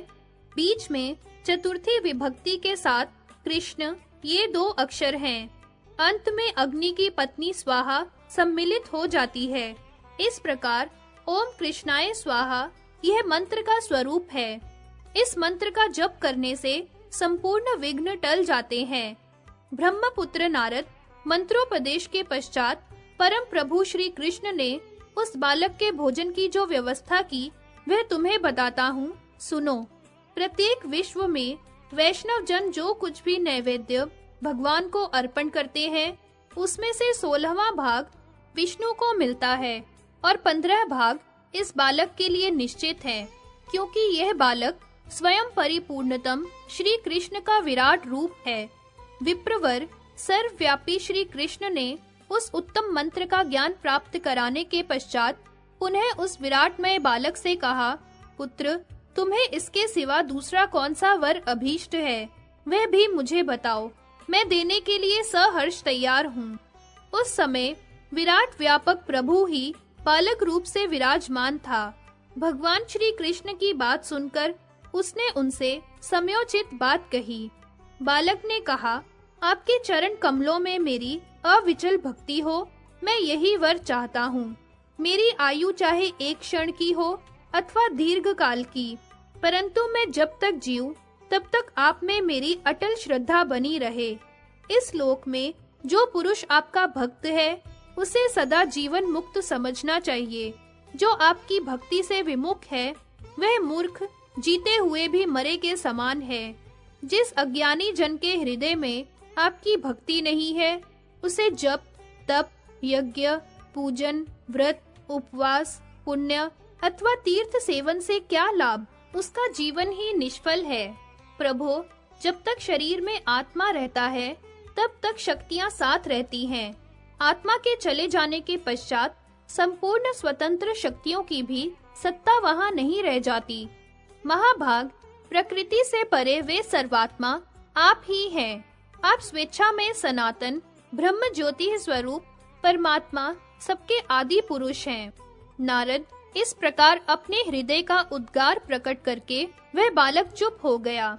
बीच में चतुर्थी विभक्ति के साथ कृष्ण, ये 2 अक्षर हैं। अंत में अग्नि की पत्नी स्वाहा सम्मिलित हो जाती है। इस प्रकार ओम कृष्णाय स्वाहा यह मंत्र का स्वरूप है। इस मंत्र का जप करने से संपूर्ण विघ्न टल जाते हैं। ब्रह्मपुत्र नारद, मंत्रोपदेश के पश्चात परम प्रभु श्री कृष्ण ने उस बालक के भोजन की जो व्यवस्था की, वह तुम्हें बताता हूँ, सुनो। प्रत्येक विश्व में वैष्णव जन जो कुछ भी नैवेद्य भगवान को अर्पण करते हैं, उसमें से 16वां भाग विष्णु को मिलता है और 15 भाग इस बालक के लिए निश्चित है, क्योंकि यह बालक स्वयं परिपूर्णतम श्री कृष्ण का विराट रूप है। विप्रवर, सर्वव्यापी श्री कृष्ण ने उस उत्तम मंत्र का ज्ञान प्राप्त कराने के पश्चात उन्हें उस विराटमय बालक से कहा, पुत्र, तुम्हें इसके सिवा दूसरा कौन सा वर अभीष्ट है, वह भी मुझे बताओ। मैं देने के लिए सहर्ष तैयार हूँ। उस समय विराट व्यापक प्रभु ही बालक रूप से विराजमान था। भगवान श्री कृष्ण की बात सुनकर उसने उनसे समयोचित बात कही। बालक ने कहा, आपके चरण कमलों में मेरी अविचल भक्ति हो, मैं यही वर चाहता हूँ। मेरी आयु चाहे 1 क्षण की हो अथवा दीर्घ काल की, परंतु मैं जब तक जीऊं तब तक आप में मेरी अटल श्रद्धा बनी रहे। इस लोक में जो पुरुष आपका भक्त है, उसे सदा जीवन मुक्त समझना चाहिए। जो आपकी भक्ति से विमुख है, वह मूर्ख जीते हुए भी मरे के समान है। जिस अज्ञानी जन के हृदय में आपकी भक्ति नहीं है, उसे जप, तप, यज्ञ, पूजन, व्रत, उपवास, पुण्य अथवा तीर्थ सेवन से क्या लाभ? उसका जीवन ही निष्फल है। प्रभो, जब तक शरीर में आत्मा रहता है तब तक शक्तियां साथ रहती हैं। आत्मा के चले जाने के पश्चात संपूर्ण स्वतंत्र शक्तियों की भी सत्ता वहां नहीं रह जाती। महाभाग, प्रकृति से परे वे सर्वात्मा आप ही हैं। आप स्वेच्छा में सनातन ब्रह्म ज्योति स्वरूप परमात्मा सबके आदि पुरुष हैं। नारद, इस प्रकार अपने हृदय का उद्गार प्रकट करके वह बालक चुप हो गया।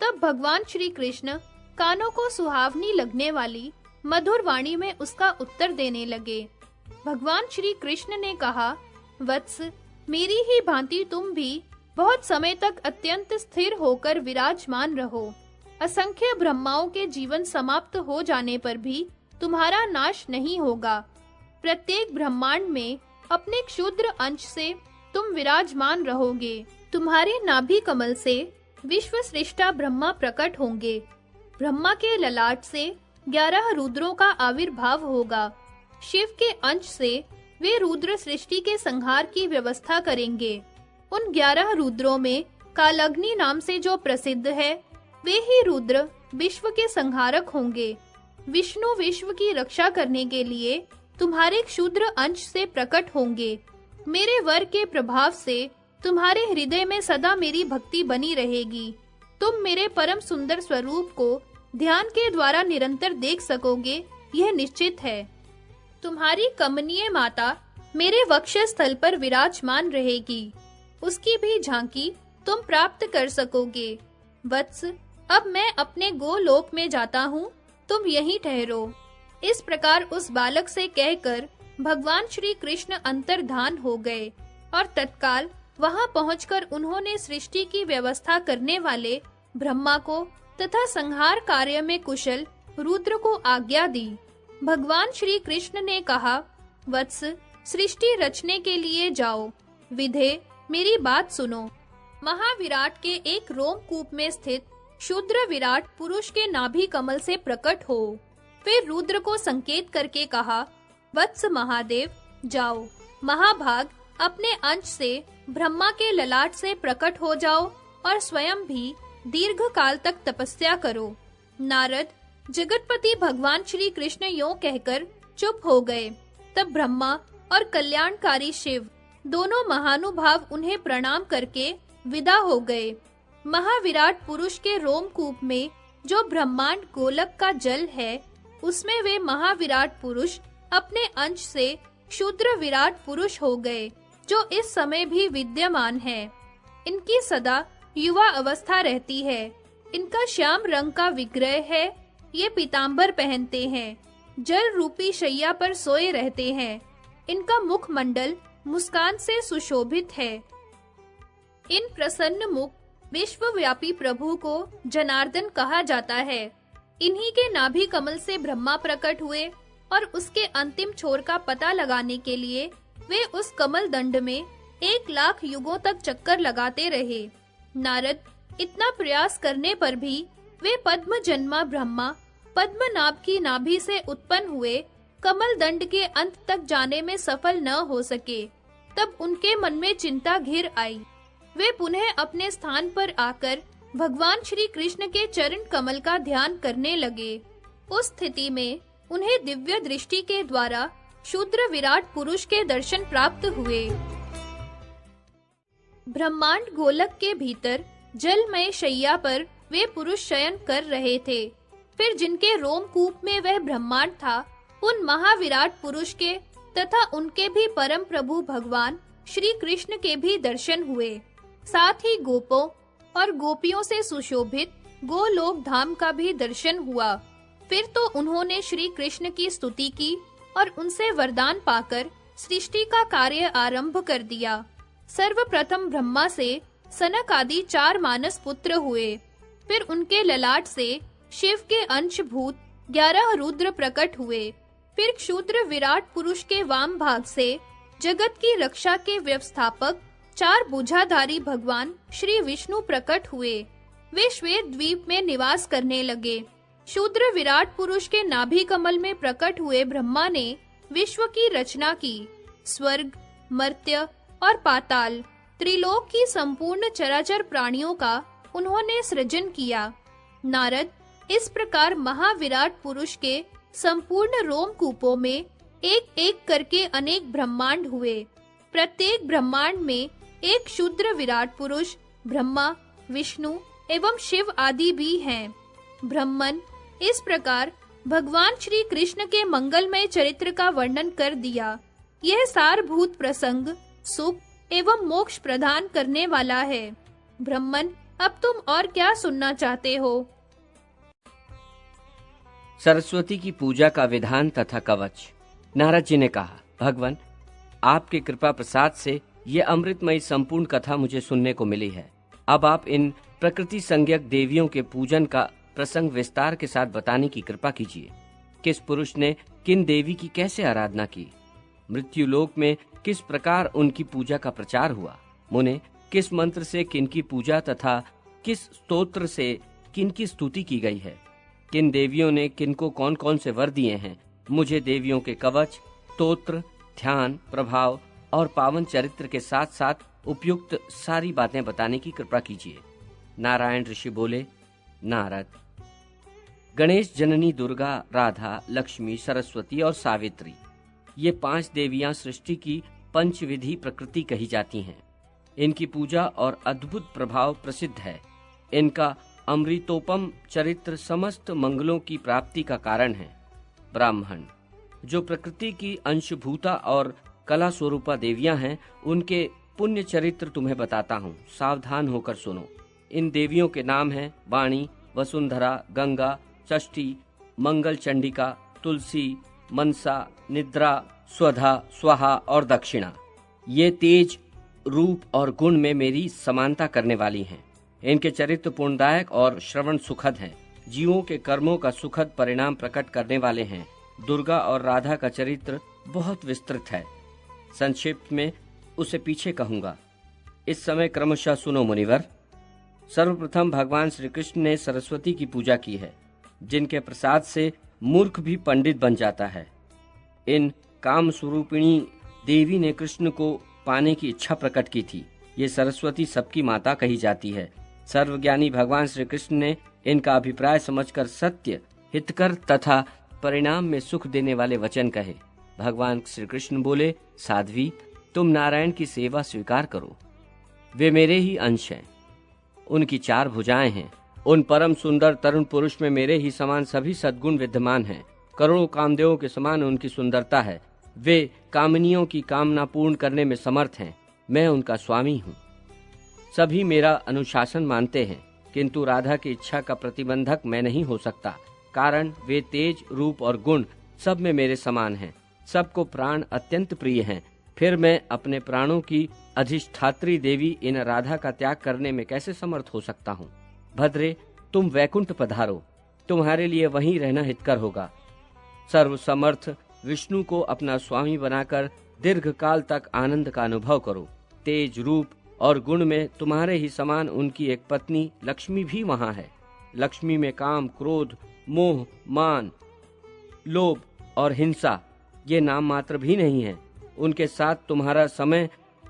तब भगवान श्री कृष्ण कानों को सुहावनी लगने वाली मधुर वाणी में उसका उत्तर देने लगे। भगवान श्री कृष्ण ने कहा, वत्स, मेरी ही भांति तुम भी बहुत समय तक अत्यंत स्थिर होकर विराजमान रहो। असंख्य ब्रह्माओं के जीवन समाप्त हो जाने पर भी तुम्हारा नाश नहीं होगा। प्रत्येक ब्रह्मांड में अपने क्षुद्र अंश से तुम विराजमान रहोगे। तुम्हारे नाभि कमल से विश्व सृष्टा ब्रह्मा प्रकट होंगे। ब्रह्मा के ललाट से 11 रुद्रों का आविर्भाव होगा। शिव के अंश से वे रुद्र सृष्टि के संहार की व्यवस्था करेंगे। उन 11 रुद्रों में कालग्नि नाम से जो प्रसिद्ध है, वे ही रुद्र विश्व के संहारक होंगे। विष्णु विश्व की रक्षा करने के लिए तुम्हारे क्षुद्र अंश से प्रकट होंगे। मेरे वर के प्रभाव से तुम्हारे हृदय में सदा मेरी भक्ति बनी रहेगी। तुम मेरे परम सुंदर स्वरूप को ध्यान के द्वारा निरंतर देख सकोगे, यह निश्चित है। तुम्हारी कमनीय माता मेरे वक्षस्थल पर विराजमान रहेगी। उसकी भी झांकी तुम प्राप्त कर सकोगे। वत्स, अब मैं अपने गोलोक में जाता हूँ, तुम यहीं ठहरो। इस प्रकार उस बालक से कहकर भगवान श्री कृष्ण अंतर्धान हो गए और तत्काल वहां पहुंचकर उन्होंने सृष्टि की व्यवस्था करने वाले ब्रह्मा को तथा संहार कार्य में कुशल रुद्र को आज्ञा दी। भगवान श्री कृष्ण ने कहा, वत्स, सृष्टि रचने के लिए जाओ। विधे, मेरी बात सुनो। महाविराट के एक रोमकूप में स्थित शूद्र विराट पुरुष के नाभि कमल से प्रकट हो। फिर रुद्र को संकेत करके कहा, वत्स महादेव, जाओ। महाभाग, अपने अंश से ब्रह्मा के ललाट से प्रकट हो जाओ और स्वयं भी दीर्घ काल तक तपस्या करो। नारद, जगतपति भगवान श्री कृष्ण यों कहकर चुप हो गए। तब ब्रह्मा और कल्याणकारी शिव दोनों महानुभाव उन्हें प्रणाम करके विदा हो गए। महाविराट पुरुष के रोमकूप में जो ब्रह्मांड गोलक का जल है, उसमें वे महाविराट पुरुष अपने अंश से शूद्र विराट पुरुष हो गए, जो इस समय भी विद्यमान है। इनकी सदा युवा अवस्था रहती है। इनका श्याम रंग का विग्रह है। ये पीतांबर पहनते हैं, जल रूपी शैया पर सोए रहते हैं। इनका मुखमंडल मुस्कान से सुशोभित है। इन प्रसन्न मुख विश्वव्यापी प्रभु को जनार्दन कहा जाता है। इन्हीं के नाभि कमल से ब्रह्मा प्रकट हुए और उसके अंतिम छोर का पता लगाने के लिए वे उस कमल दंड में 1,00,000 युगों तक चक्कर लगाते रहे। नारद, इतना प्रयास करने पर भी वे पद्म जन्मा ब्रह्मा पद्मनाभ की नाभि से उत्पन्न हुए कमल दंड के अंत तक जाने में सफल न हो सके। तब उनके मन में चिंता घिर आई। वे पुनः अपने स्थान पर आकर भगवान श्री कृष्ण के चरण कमल का ध्यान करने लगे। उस स्थिति में उन्हें दिव्य दृष्टि के द्वारा शूद्र विराट पुरुष के दर्शन प्राप्त हुए। ब्रह्मांड गोलक के भीतर जलमय शैया पर वे पुरुष शयन कर रहे थे। फिर जिनके रोमकूप में वह ब्रह्मांड था, उन महाविराट पुरुष के तथा उनके भी परम प्रभु भगवान श्री कृष्ण के भी दर्शन हुए। साथ ही गोपों और गोपियों से सुशोभित गोलोक धाम का भी दर्शन हुआ। फिर तो उन्होंने श्री कृष्ण की स्तुति की और उनसे वरदान पाकर सृष्टि का कार्य आरंभ कर दिया। सर्वप्रथम ब्रह्मा से सनक आदि 4 मानस पुत्र हुए। फिर उनके ललाट से शिव के अंशभूत 11 रुद्र प्रकट हुए। फिर क्षुद्र विराट पुरुष के वाम भाग से जगत की रक्षा के व्यवस्थापक 4 भुजाधारी भगवान श्री विष्णु प्रकट हुए। वे श्वेत द्वीप में निवास करने लगे। शूद्र विराट पुरुष के नाभि कमल में प्रकट हुए ब्रह्मा ने विश्व की रचना की। स्वर्ग, मर्त्य और पाताल, त्रिलोक की संपूर्ण चराचर प्राणियों का उन्होंने सृजन किया। नारद, इस प्रकार महाविराट पुरुष के संपूर्ण रोमकूपों में एक एक करके अनेक ब्रह्मांड हुए। प्रत्येक ब्रह्मांड में एक शूद्र विराट पुरुष, ब्रह्मा, विष्णु एवं शिव आदि भी हैं। ब्रह्मन, इस प्रकार भगवान श्री कृष्ण के मंगलमय चरित्र का वर्णन कर दिया। यह सारभूत प्रसंग सुख एवं मोक्ष प्रदान करने वाला है। ब्रह्मन, अब तुम और क्या सुनना चाहते हो? सरस्वती की पूजा का विधान तथा कवच। नारद जी ने कहा, भगवान, आपके कृपा प्रसाद से ये अमृतमयी संपूर्ण कथा मुझे सुनने को मिली है। अब आप इन प्रकृति संज्ञक देवियों के पूजन का प्रसंग विस्तार के साथ बताने की कृपा कीजिए। किस पुरुष ने किन देवी की कैसे आराधना की, मृत्युलोक में किस प्रकार उनकी पूजा का प्रचार हुआ, मुने किस मंत्र से किनकी पूजा तथा किस स्तोत्र से किनकी स्तुति की गई है, किन देवियों ने किनको कौन कौन से वर दिए हैं। मुझे देवियों के कवच, स्तोत्र, ध्यान, प्रभाव और पावन चरित्र के साथ साथ उपयुक्त सारी बातें बताने की कृपा कीजिए। नारायण ऋषि बोले, नारद, गणेश जननी दुर्गा, राधा, लक्ष्मी, सरस्वती और सावित्री, ये 5 देवियां सृष्टि की पंचविधि प्रकृति कही जाती हैं। इनकी पूजा और अद्भुत प्रभाव प्रसिद्ध है। इनका अमृतोपम चरित्र समस्त मंगलों की प्राप्ति का कारण है। ब्राह्मण, जो प्रकृति की अंशभूता और कला स्वरूपा देवियां हैं, उनके पुण्य चरित्र तुम्हें बताता हूँ, सावधान होकर सुनो। इन देवियों के नाम हैं वाणी, वसुंधरा, गंगा, षष्ठी, मंगल चंडिका, तुलसी, मनसा, निद्रा, स्वधा, स्वाहा और दक्षिणा। ये तेज, रूप और गुण में मेरी समानता करने वाली हैं। इनके चरित्र पूर्णदायक और श्रवण सुखद हैं। जीवों के कर्मों का सुखद परिणाम प्रकट करने वाले हैं। दुर्गा और राधा का चरित्र बहुत विस्तृत है, संक्षिप्त में उसे पीछे कहूंगा। इस समय क्रमशः सुनो मुनिवर। सर्वप्रथम भगवान श्री कृष्ण ने सरस्वती की पूजा की है, जिनके प्रसाद से मूर्ख भी पंडित बन जाता है। इन काम स्वरूपिणी देवी ने कृष्ण को पाने की इच्छा प्रकट की थी। ये सरस्वती सबकी माता कही जाती है। सर्वज्ञानी भगवान श्री कृष्ण ने इनका अभिप्राय समझकर सत्य, हितकर तथा परिणाम में सुख देने वाले वचन कहे। भगवान श्री कृष्ण बोले, साध्वी, तुम नारायण की सेवा स्वीकार करो। वे मेरे ही अंश हैं। उनकी 4 भुजाएं हैं। उन परम सुंदर तरुण पुरुष में मेरे ही समान सभी सद्गुण विद्यमान हैं। करोड़ों कामदेवों के समान उनकी सुंदरता है। वे कामनियों की कामना पूर्ण करने में समर्थ हैं। मैं उनका स्वामी हूँ। सभी मेरा अनुशासन मानते हैं, किंतु राधा की इच्छा का प्रतिबंधक मैं नहीं हो सकता, कारण वे तेज, रूप और गुण सब में मेरे समान हैं। सबको प्राण अत्यंत प्रिय हैं। फिर मैं अपने प्राणों की अधिष्ठात्री देवी इन राधा का त्याग करने में कैसे समर्थ हो सकता हूँ। भद्रे, तुम वैकुंठ पधारो, तुम्हारे लिए वहीं रहना हितकर होगा। सर्वसमर्थ विष्णु को अपना स्वामी बनाकर दीर्घ काल तक आनंद का अनुभव करो। तेज, रूप और गुण में तुम्हारे ही समान उनकी एक पत्नी लक्ष्मी भी वहाँ है। लक्ष्मी में काम, क्रोध, मोह, मान, लोभ और हिंसा ये नाम मात्र भी नहीं है। उनके साथ तुम्हारा समय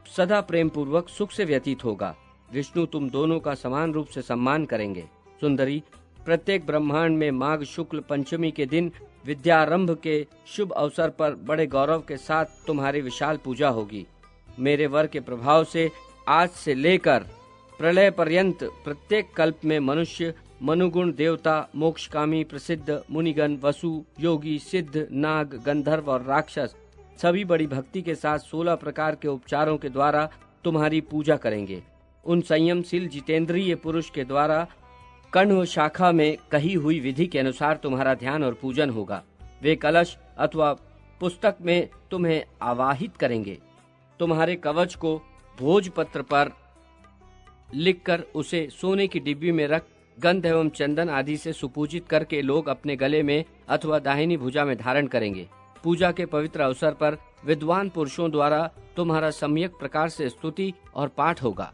सदा प्रेम पूर्वक सुख से व्यतीत होगा। विष्णु तुम दोनों का समान रूप से सम्मान करेंगे। सुंदरी, प्रत्येक ब्रह्मांड में माघ शुक्ल पंचमी के दिन विद्यारंभ के शुभ अवसर पर बड़े गौरव के साथ तुम्हारी विशाल पूजा होगी। मेरे वर के प्रभाव से आज से लेकर प्रलय पर्यंत प्रत्येक कल्प में मनुष्य, मनुगुण, देवता, मोक्षकामी, प्रसिद्ध मुनिगण, वसु, योगी, सिद्ध, नाग, गंधर्व और राक्षस सभी बड़ी भक्ति के साथ 16 प्रकार के उपचारों के द्वारा तुम्हारी पूजा करेंगे। उन संयमशील जितेंद्रिय पुरुष के द्वारा कण्व शाखा में कही हुई विधि के अनुसार तुम्हारा ध्यान और पूजन होगा। वे कलश अथवा पुस्तक में तुम्हें आवाहित करेंगे। तुम्हारे कवच को भोजपत्र पर लिखकर उसे सोने की डिब्बी में रख गंध एवं चंदन आदि से सुपूजित करके लोग अपने गले में अथवा दाहिनी भुजा में धारण करेंगे। पूजा के पवित्र अवसर पर विद्वान पुरुषों द्वारा तुम्हारा सम्यक प्रकार से स्तुति और पाठ होगा।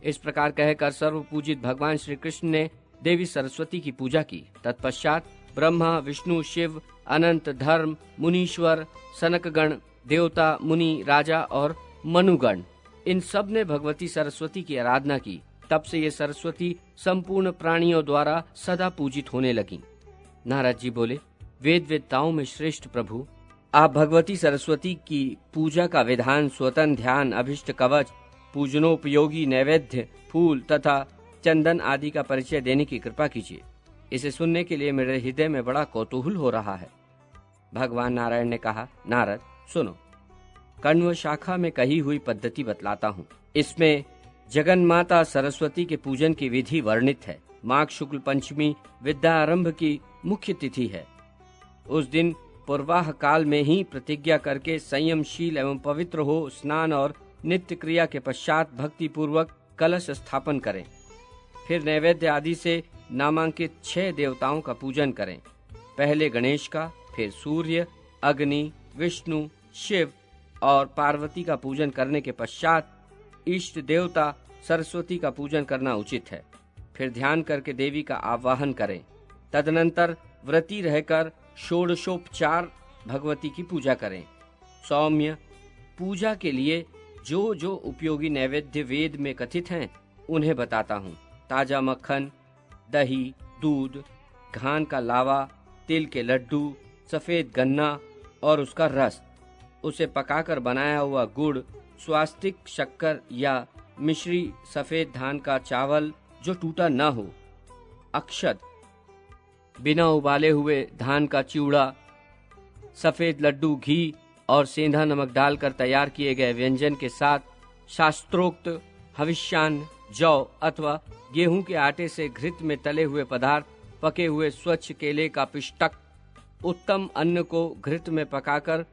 इस प्रकार कहकर सर्व पूजित भगवान श्री कृष्ण ने देवी सरस्वती की पूजा की। तत्पश्चात ब्रह्मा, विष्णु, शिव, अनंत, धर्म, मुनीश्वर, सनकगण, देवता, मुनि, राजा और मनुगण, इन सब ने भगवती सरस्वती की आराधना की। तब से ये सरस्वती संपूर्ण प्राणियों द्वारा सदा पूजित होने लगी। नारद जी बोले, वेद वेदताओं में श्रेष्ठ प्रभु, आप भगवती सरस्वती की पूजा का विधान, स्वतंत्र ध्यान, अभिष्ट कवच, पूजनोपयोगी नैवेद्य, फूल तथा चंदन आदि का परिचय देने की कृपा कीजिए। इसे सुनने के लिए मेरे हृदय में बड़ा कौतूहल हो रहा है। भगवान नारायण ने कहा, नारद सुनो, कण्व शाखा में कही हुई पद्धति बतलाता हूँ। इसमें जगन माता सरस्वती के पूजन की विधि वर्णित है। माघ शुक्ल पंचमी विद्या आरंभ की मुख्य तिथि है। उस दिन पूर्वाह काल में ही प्रतिज्ञा करके संयमशील एवं पवित्र हो स्नान और नित्य क्रिया के पश्चात भक्ति पूर्वक कलश स्थापन करें। फिर नैवेद्य आदि से नामांकित 6 देवताओं का पूजन करें। पहले गणेश का, फिर सूर्य, अग्नि, विष्णु, शिव और पार्वती का पूजन करने के पश्चात इष्ट देवता सरस्वती का पूजन करना उचित है। फिर ध्यान करके देवी का आवाहन करें। तदनंतर व्रती रहकर षोडशोपचार भगवती की पूजा करें। सौम्य पूजा के लिए जो जो उपयोगी नैवेद्य वेद में कथित हैं उन्हें बताता हूँ। ताजा मक्खन, दही, दूध, घान का लावा, तिल के लड्डू, सफेद गन्ना और उसका रस, उसे पकाकर बनाया हुआ गुड़, स्वास्तिक शक्कर या मिश्री, सफेद धान का चावल जो टूटा न हो, अक्षत, बिना उबाले हुए धान का चिवड़ा, सफेद लड्डू, घी और सेंधा नमक डालकर तैयार किए गए व्यंजन के साथ शास्त्रोक्त हविष्यान्न, जौ अथवा गेहूं के आटे से घृत में तले हुए पदार्थ, पके हुए स्वच्छ केले का पिष्टक, उत्तम अन्न को घृत में पकाकर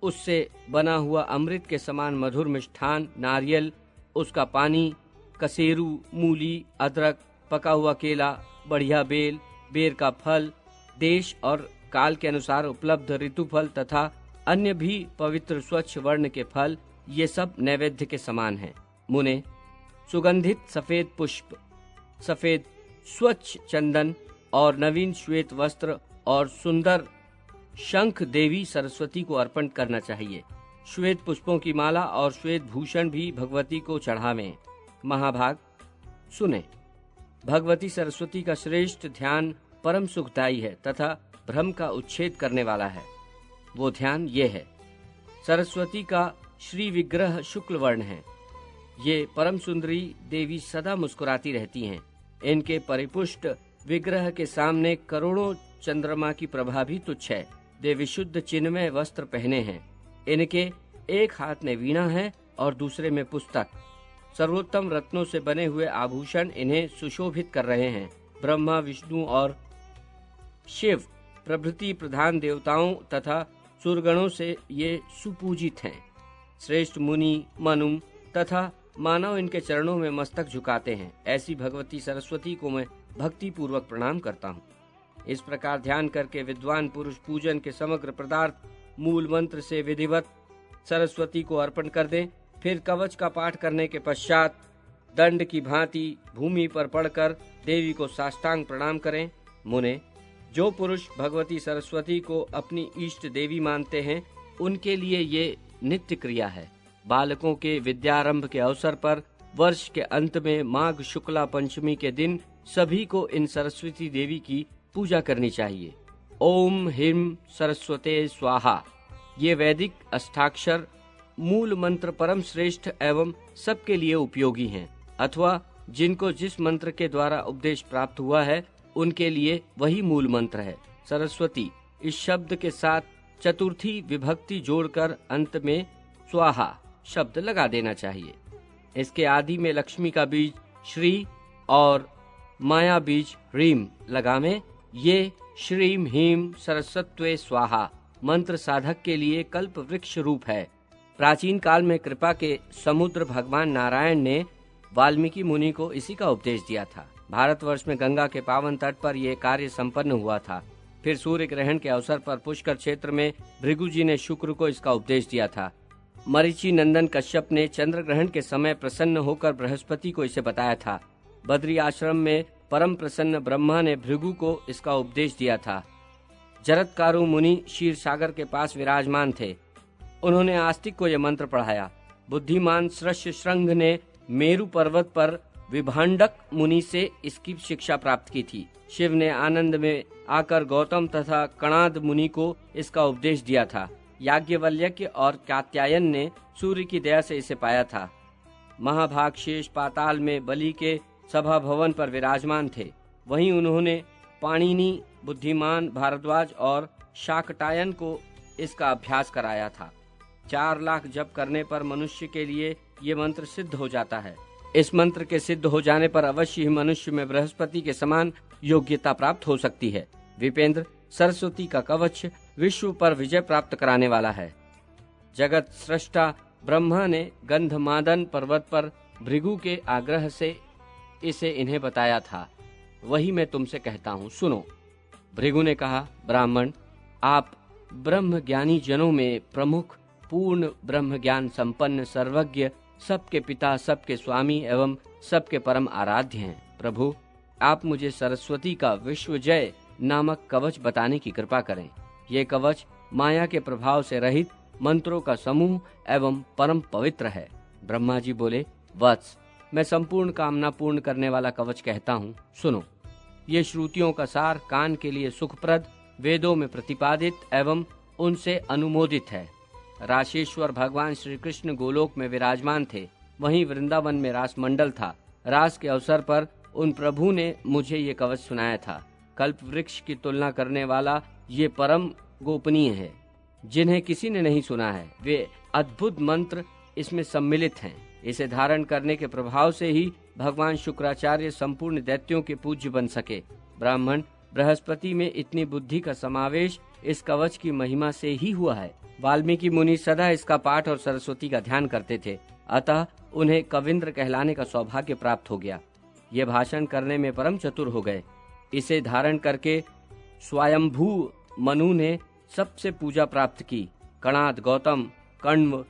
उससे बना हुआ अमृत के समान मधुर मिष्ठान, नारियल, उसका पानी, कसेरू, मूली, अदरक, पका हुआ केला, बढ़िया बेल, बेर का फल, देश और काल के अनुसार उपलब्ध ऋतु फल तथा अन्य भी पवित्र स्वच्छ वर्ण के फल, ये सब नैवेद्य के समान हैं। मुने, सुगंधित सफेद पुष्प, सफेद स्वच्छ चंदन और नवीन श्वेत वस्त्र और सुंदर शंख देवी सरस्वती को अर्पण करना चाहिए। श्वेत पुष्पों की माला और श्वेत भूषण भी भगवती को चढ़ावें। महाभाग सुने, भगवती सरस्वती का श्रेष्ठ ध्यान परम सुखदायी है तथा भ्रम का उच्छेद करने वाला है। वो ध्यान ये है, सरस्वती का श्री विग्रह शुक्ल वर्ण है। ये परम सुंदरी देवी सदा मुस्कुराती रहती हैं। इनके परिपुष्ट विग्रह के सामने करोड़ों चंद्रमा की प्रभा भी तुच्छ है। वे विशुद्ध चिन्मय वस्त्र पहने हैं। इनके एक हाथ में वीणा है और दूसरे में पुस्तक। सर्वोत्तम रत्नों से बने हुए आभूषण इन्हें सुशोभित कर रहे हैं। ब्रह्मा, विष्णु और शिव प्रभृति प्रधान देवताओं तथा सुरगणों से ये सुपूजित हैं। श्रेष्ठ मुनि, मनु तथा मानव इनके चरणों में मस्तक झुकाते हैं। ऐसी भगवती सरस्वती को मैं भक्ति पूर्वक प्रणाम करता हूँ। इस प्रकार ध्यान करके विद्वान पुरुष पूजन के समग्र पदार्थ मूल मंत्र से विधिवत सरस्वती को अर्पण कर दें। फिर कवच का पाठ करने के पश्चात दंड की भांति भूमि पर पड़कर देवी को साष्टांग प्रणाम करें। मुने, जो पुरुष भगवती सरस्वती को अपनी इष्ट देवी मानते हैं उनके लिए ये नित्य क्रिया है। बालकों के विद्यारंभ के अवसर पर वर्ष के अंत में माघ शुक्ला पंचमी के दिन सभी को इन सरस्वती देवी की पूजा करनी चाहिए। ओम ह्रीं सरस्वते स्वाहा, ये वैदिक अष्टाक्षर मूल मंत्र परम श्रेष्ठ एवं सबके लिए उपयोगी हैं, अथवा जिनको जिस मंत्र के द्वारा उपदेश प्राप्त हुआ है उनके लिए वही मूल मंत्र है। सरस्वती इस शब्द के साथ चतुर्थी विभक्ति जोड़कर अंत में स्वाहा शब्द लगा देना चाहिए। इसके आदि में लक्ष्मी का बीज श्री और माया बीज ह्रीं लगावें। ये श्रीं ह्रीं सरस्वत्वे स्वाहा मंत्र साधक के लिए कल्प वृक्ष रूप है। प्राचीन काल में कृपा के समुद्र भगवान नारायण ने वाल्मीकि मुनि को इसी का उपदेश दिया था। भारतवर्ष में गंगा के पावन तट पर यह कार्य संपन्न हुआ था। फिर सूर्य ग्रहण के अवसर पर पुष्कर क्षेत्र में भृगु जी ने शुक्र को इसका उपदेश दिया था। मरीचि नंदन कश्यप ने चंद्र ग्रहण के समय प्रसन्न होकर बृहस्पति को इसे बताया था। बद्री आश्रम में परम प्रसन्न ब्रह्मा ने भृगु को इसका उपदेश दिया था। जरत्कारु मुनि क्षीर सागर के पास विराजमान थे। उन्होंने आस्तिक को यह मंत्र पढ़ाया। बुद्धिमान श्रष्य श्रृंग ने मेरु पर्वत पर विभांडक मुनि से इसकी शिक्षा प्राप्त की थी। शिव ने आनंद में आकर गौतम तथा कणाद मुनि को इसका उपदेश दिया था। याज्ञवल्क्य और कात्यायन ने सूर्य की दया से इसे पाया था। महाभाग शेष पाताल में बलि के सभा भवन पर विराजमान थे। वहीं उन्होंने पाणिनि, बुद्धिमान, भारद्वाज और शाकटायन को इसका अभ्यास कराया था। 4 लाख जप करने पर मनुष्य के लिए ये मंत्र सिद्ध हो जाता है। इस मंत्र के सिद्ध हो जाने पर अवश्य ही मनुष्य में बृहस्पति के समान योग्यता प्राप्त हो सकती है। विपेंद्र, सरस्वती का कवच विश्व पर विजय प्राप्त कराने वाला है। जगत सृष्टा ब्रह्मा ने गंधमादन पर्वत पर भृगु के आग्रह से इसे इन्हें बताया था। वही मैं तुमसे कहता हूँ, सुनो। भृगु ने कहा, ब्राह्मण, आप ब्रह्म ज्ञानी जनों में प्रमुख, पूर्ण ब्रह्म ज्ञान संपन्न, सर्वज्ञ, सबके पिता, सबके स्वामी एवं सबके परम आराध्य हैं। प्रभु, आप मुझे सरस्वती का विश्वजय नामक कवच बताने की कृपा करें। ये कवच माया के प्रभाव से रहित मंत्रों का समूह एवं परम पवित्र है। ब्रह्मा जी बोले, वत्स, मैं संपूर्ण कामना पूर्ण करने वाला कवच कहता हूँ, सुनो। ये श्रुतियों का सार, कान के लिए सुखप्रद, वेदों में प्रतिपादित एवं उनसे अनुमोदित है। राशेश्वर भगवान श्री कृष्ण गोलोक में विराजमान थे। वहीं वृंदावन में रास मंडल था। रास के अवसर पर उन प्रभु ने मुझे ये कवच सुनाया था। कल्प वृक्ष की तुलना करने वाला ये परम गोपनीय है। जिन्हें किसी ने नहीं सुना है, वे अद्भुत मंत्र इसमें सम्मिलित हैं। इसे धारण करने के प्रभाव से ही भगवान शुक्राचार्य संपूर्ण दैत्यों के पूज्य बन सके। ब्राह्मण, बृहस्पति में इतनी बुद्धि का समावेश इस कवच की महिमा से ही हुआ है। वाल्मीकि मुनि सदा इसका पाठ और सरस्वती का ध्यान करते थे, अतः उन्हें कविंद्र कहलाने का सौभाग्य प्राप्त हो गया। ये भाषण करने में परम चतुर हो गए। इसे धारण करके स्वयंभू मनु ने सबसे पूजा प्राप्त की। कणाद, गौतम, कण्व,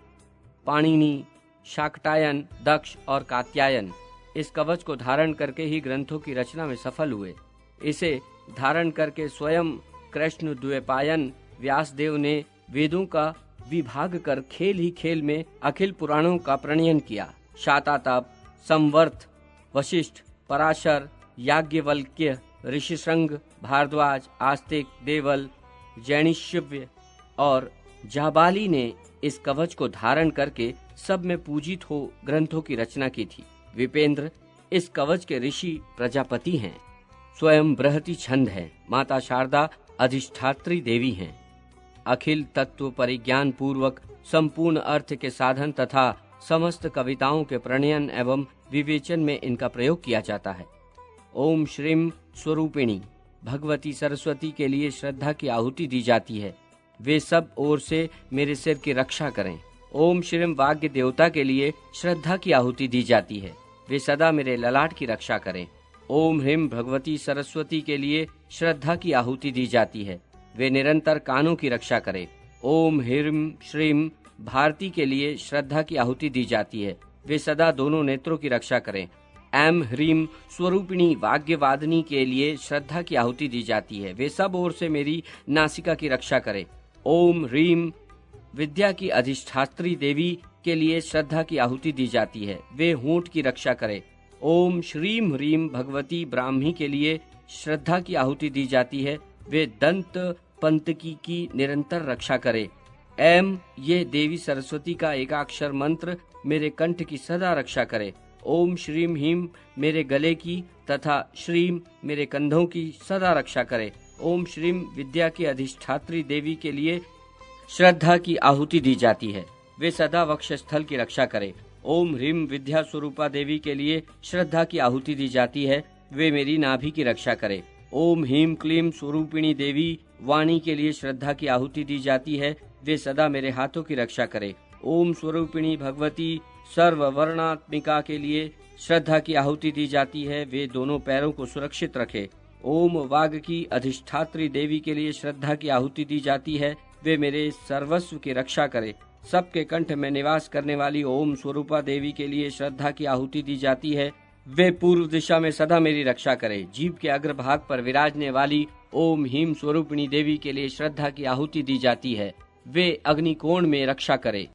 पाणिनि, शाकटायन, दक्ष और कात्यायन इस कवच को धारण करके ही ग्रंथों की रचना में सफल हुए। इसे धारण करके स्वयं कृष्ण द्वैपायन व्यासदेव ने वेदों का विभाग कर खेल ही खेल में अखिल पुराणों का प्रणयन किया। शातातप, संवर्त, वशिष्ठ, पराशर, याज्ञवल्क्य, ऋषिशृंग, भारद्वाज, आस्तिक, देवल, जैनिष्यव्य और जाबाली ने इस कवच को धारण करके सब में पूजित हो ग्रंथों की रचना की थी। विपेंद्र, इस कवच के ऋषि प्रजापति हैं। स्वयं बृहति छंद है। माता शारदा अधिष्ठात्री देवी हैं। अखिल तत्व परिज्ञान पूर्वक संपूर्ण अर्थ के साधन तथा समस्त कविताओं के प्रणयन एवं विवेचन में इनका प्रयोग किया जाता है। ओम श्रीम स्वरूपिणी भगवती सरस्वती के लिए श्रद्धा की आहुति दी जाती है। वे सब ओर से मेरे सिर की रक्षा करें। ओम श्रीम वाग्य देवता के लिए श्रद्धा की आहुति दी जाती है। वे सदा मेरे ललाट की रक्षा करें। ओम ह्रीम भगवती सरस्वती के लिए श्रद्धा की आहुति दी जाती है। वे निरंतर कानों की रक्षा करें। ओम ह्रीम श्रीम भारती के लिए श्रद्धा की आहुति दी जाती है। वे सदा दोनों नेत्रों की रक्षा करें। एम ह्रीम स्वरूपिणी वाग्यवादिनी के लिए श्रद्धा की आहुति दी जाती है। वे सब ओर से मेरी नासिका की रक्षा करें। ओम ह्रीम विद्या की अधिष्ठात्री देवी के लिए श्रद्धा की आहुति दी जाती है। वे होंठ की रक्षा करें। ओम श्रीम ह्रीम भगवती ब्राह्मी के लिए श्रद्धा की आहुति दी जाती है। वे दंत पंतकी की निरंतर रक्षा करें। एम ये देवी सरस्वती का एकाक्षर मंत्र मेरे कंठ की सदा रक्षा करे। ओम श्रीम हीम मेरे गले की तथा श्रीम मेरे कंधों की सदा रक्षा करे। ओम श्रीम विद्या की अधिष्ठात्री देवी के लिए श्रद्धा की आहुति दी जाती है। वे सदा वक्षस्थल की रक्षा करे। ओम ह्रीम विद्या स्वरूपा देवी के लिए श्रद्धा की आहुति दी जाती है। वे मेरी नाभि की रक्षा करे। ओम ह्रीम क्लीम स्वरूपिणी देवी वाणी के लिए श्रद्धा की आहुति दी जाती है। वे सदा मेरे हाथों की रक्षा करे। ओम स्वरूपिणी भगवती सर्व वर्णात्मिका के लिए श्रद्धा की आहुति दी जाती है। वे दोनों पैरों को सुरक्षित रखे। ओम वाग की अधिष्ठात्री देवी के लिए श्रद्धा की आहुति दी जाती है। वे मेरे सर्वस्व की रक्षा करे। सबके कंठ में निवास करने वाली ओम स्वरूपा देवी के लिए श्रद्धा की आहुति दी जाती है। वे पूर्व दिशा में सदा मेरी रक्षा करे। जीभ के अग्रभाग पर विराजने वाली ओम हीम स्वरूपिणी देवी के लिए श्रद्धा की आहुति दी जाती है। वे अग्निकोण में रक्षा करे।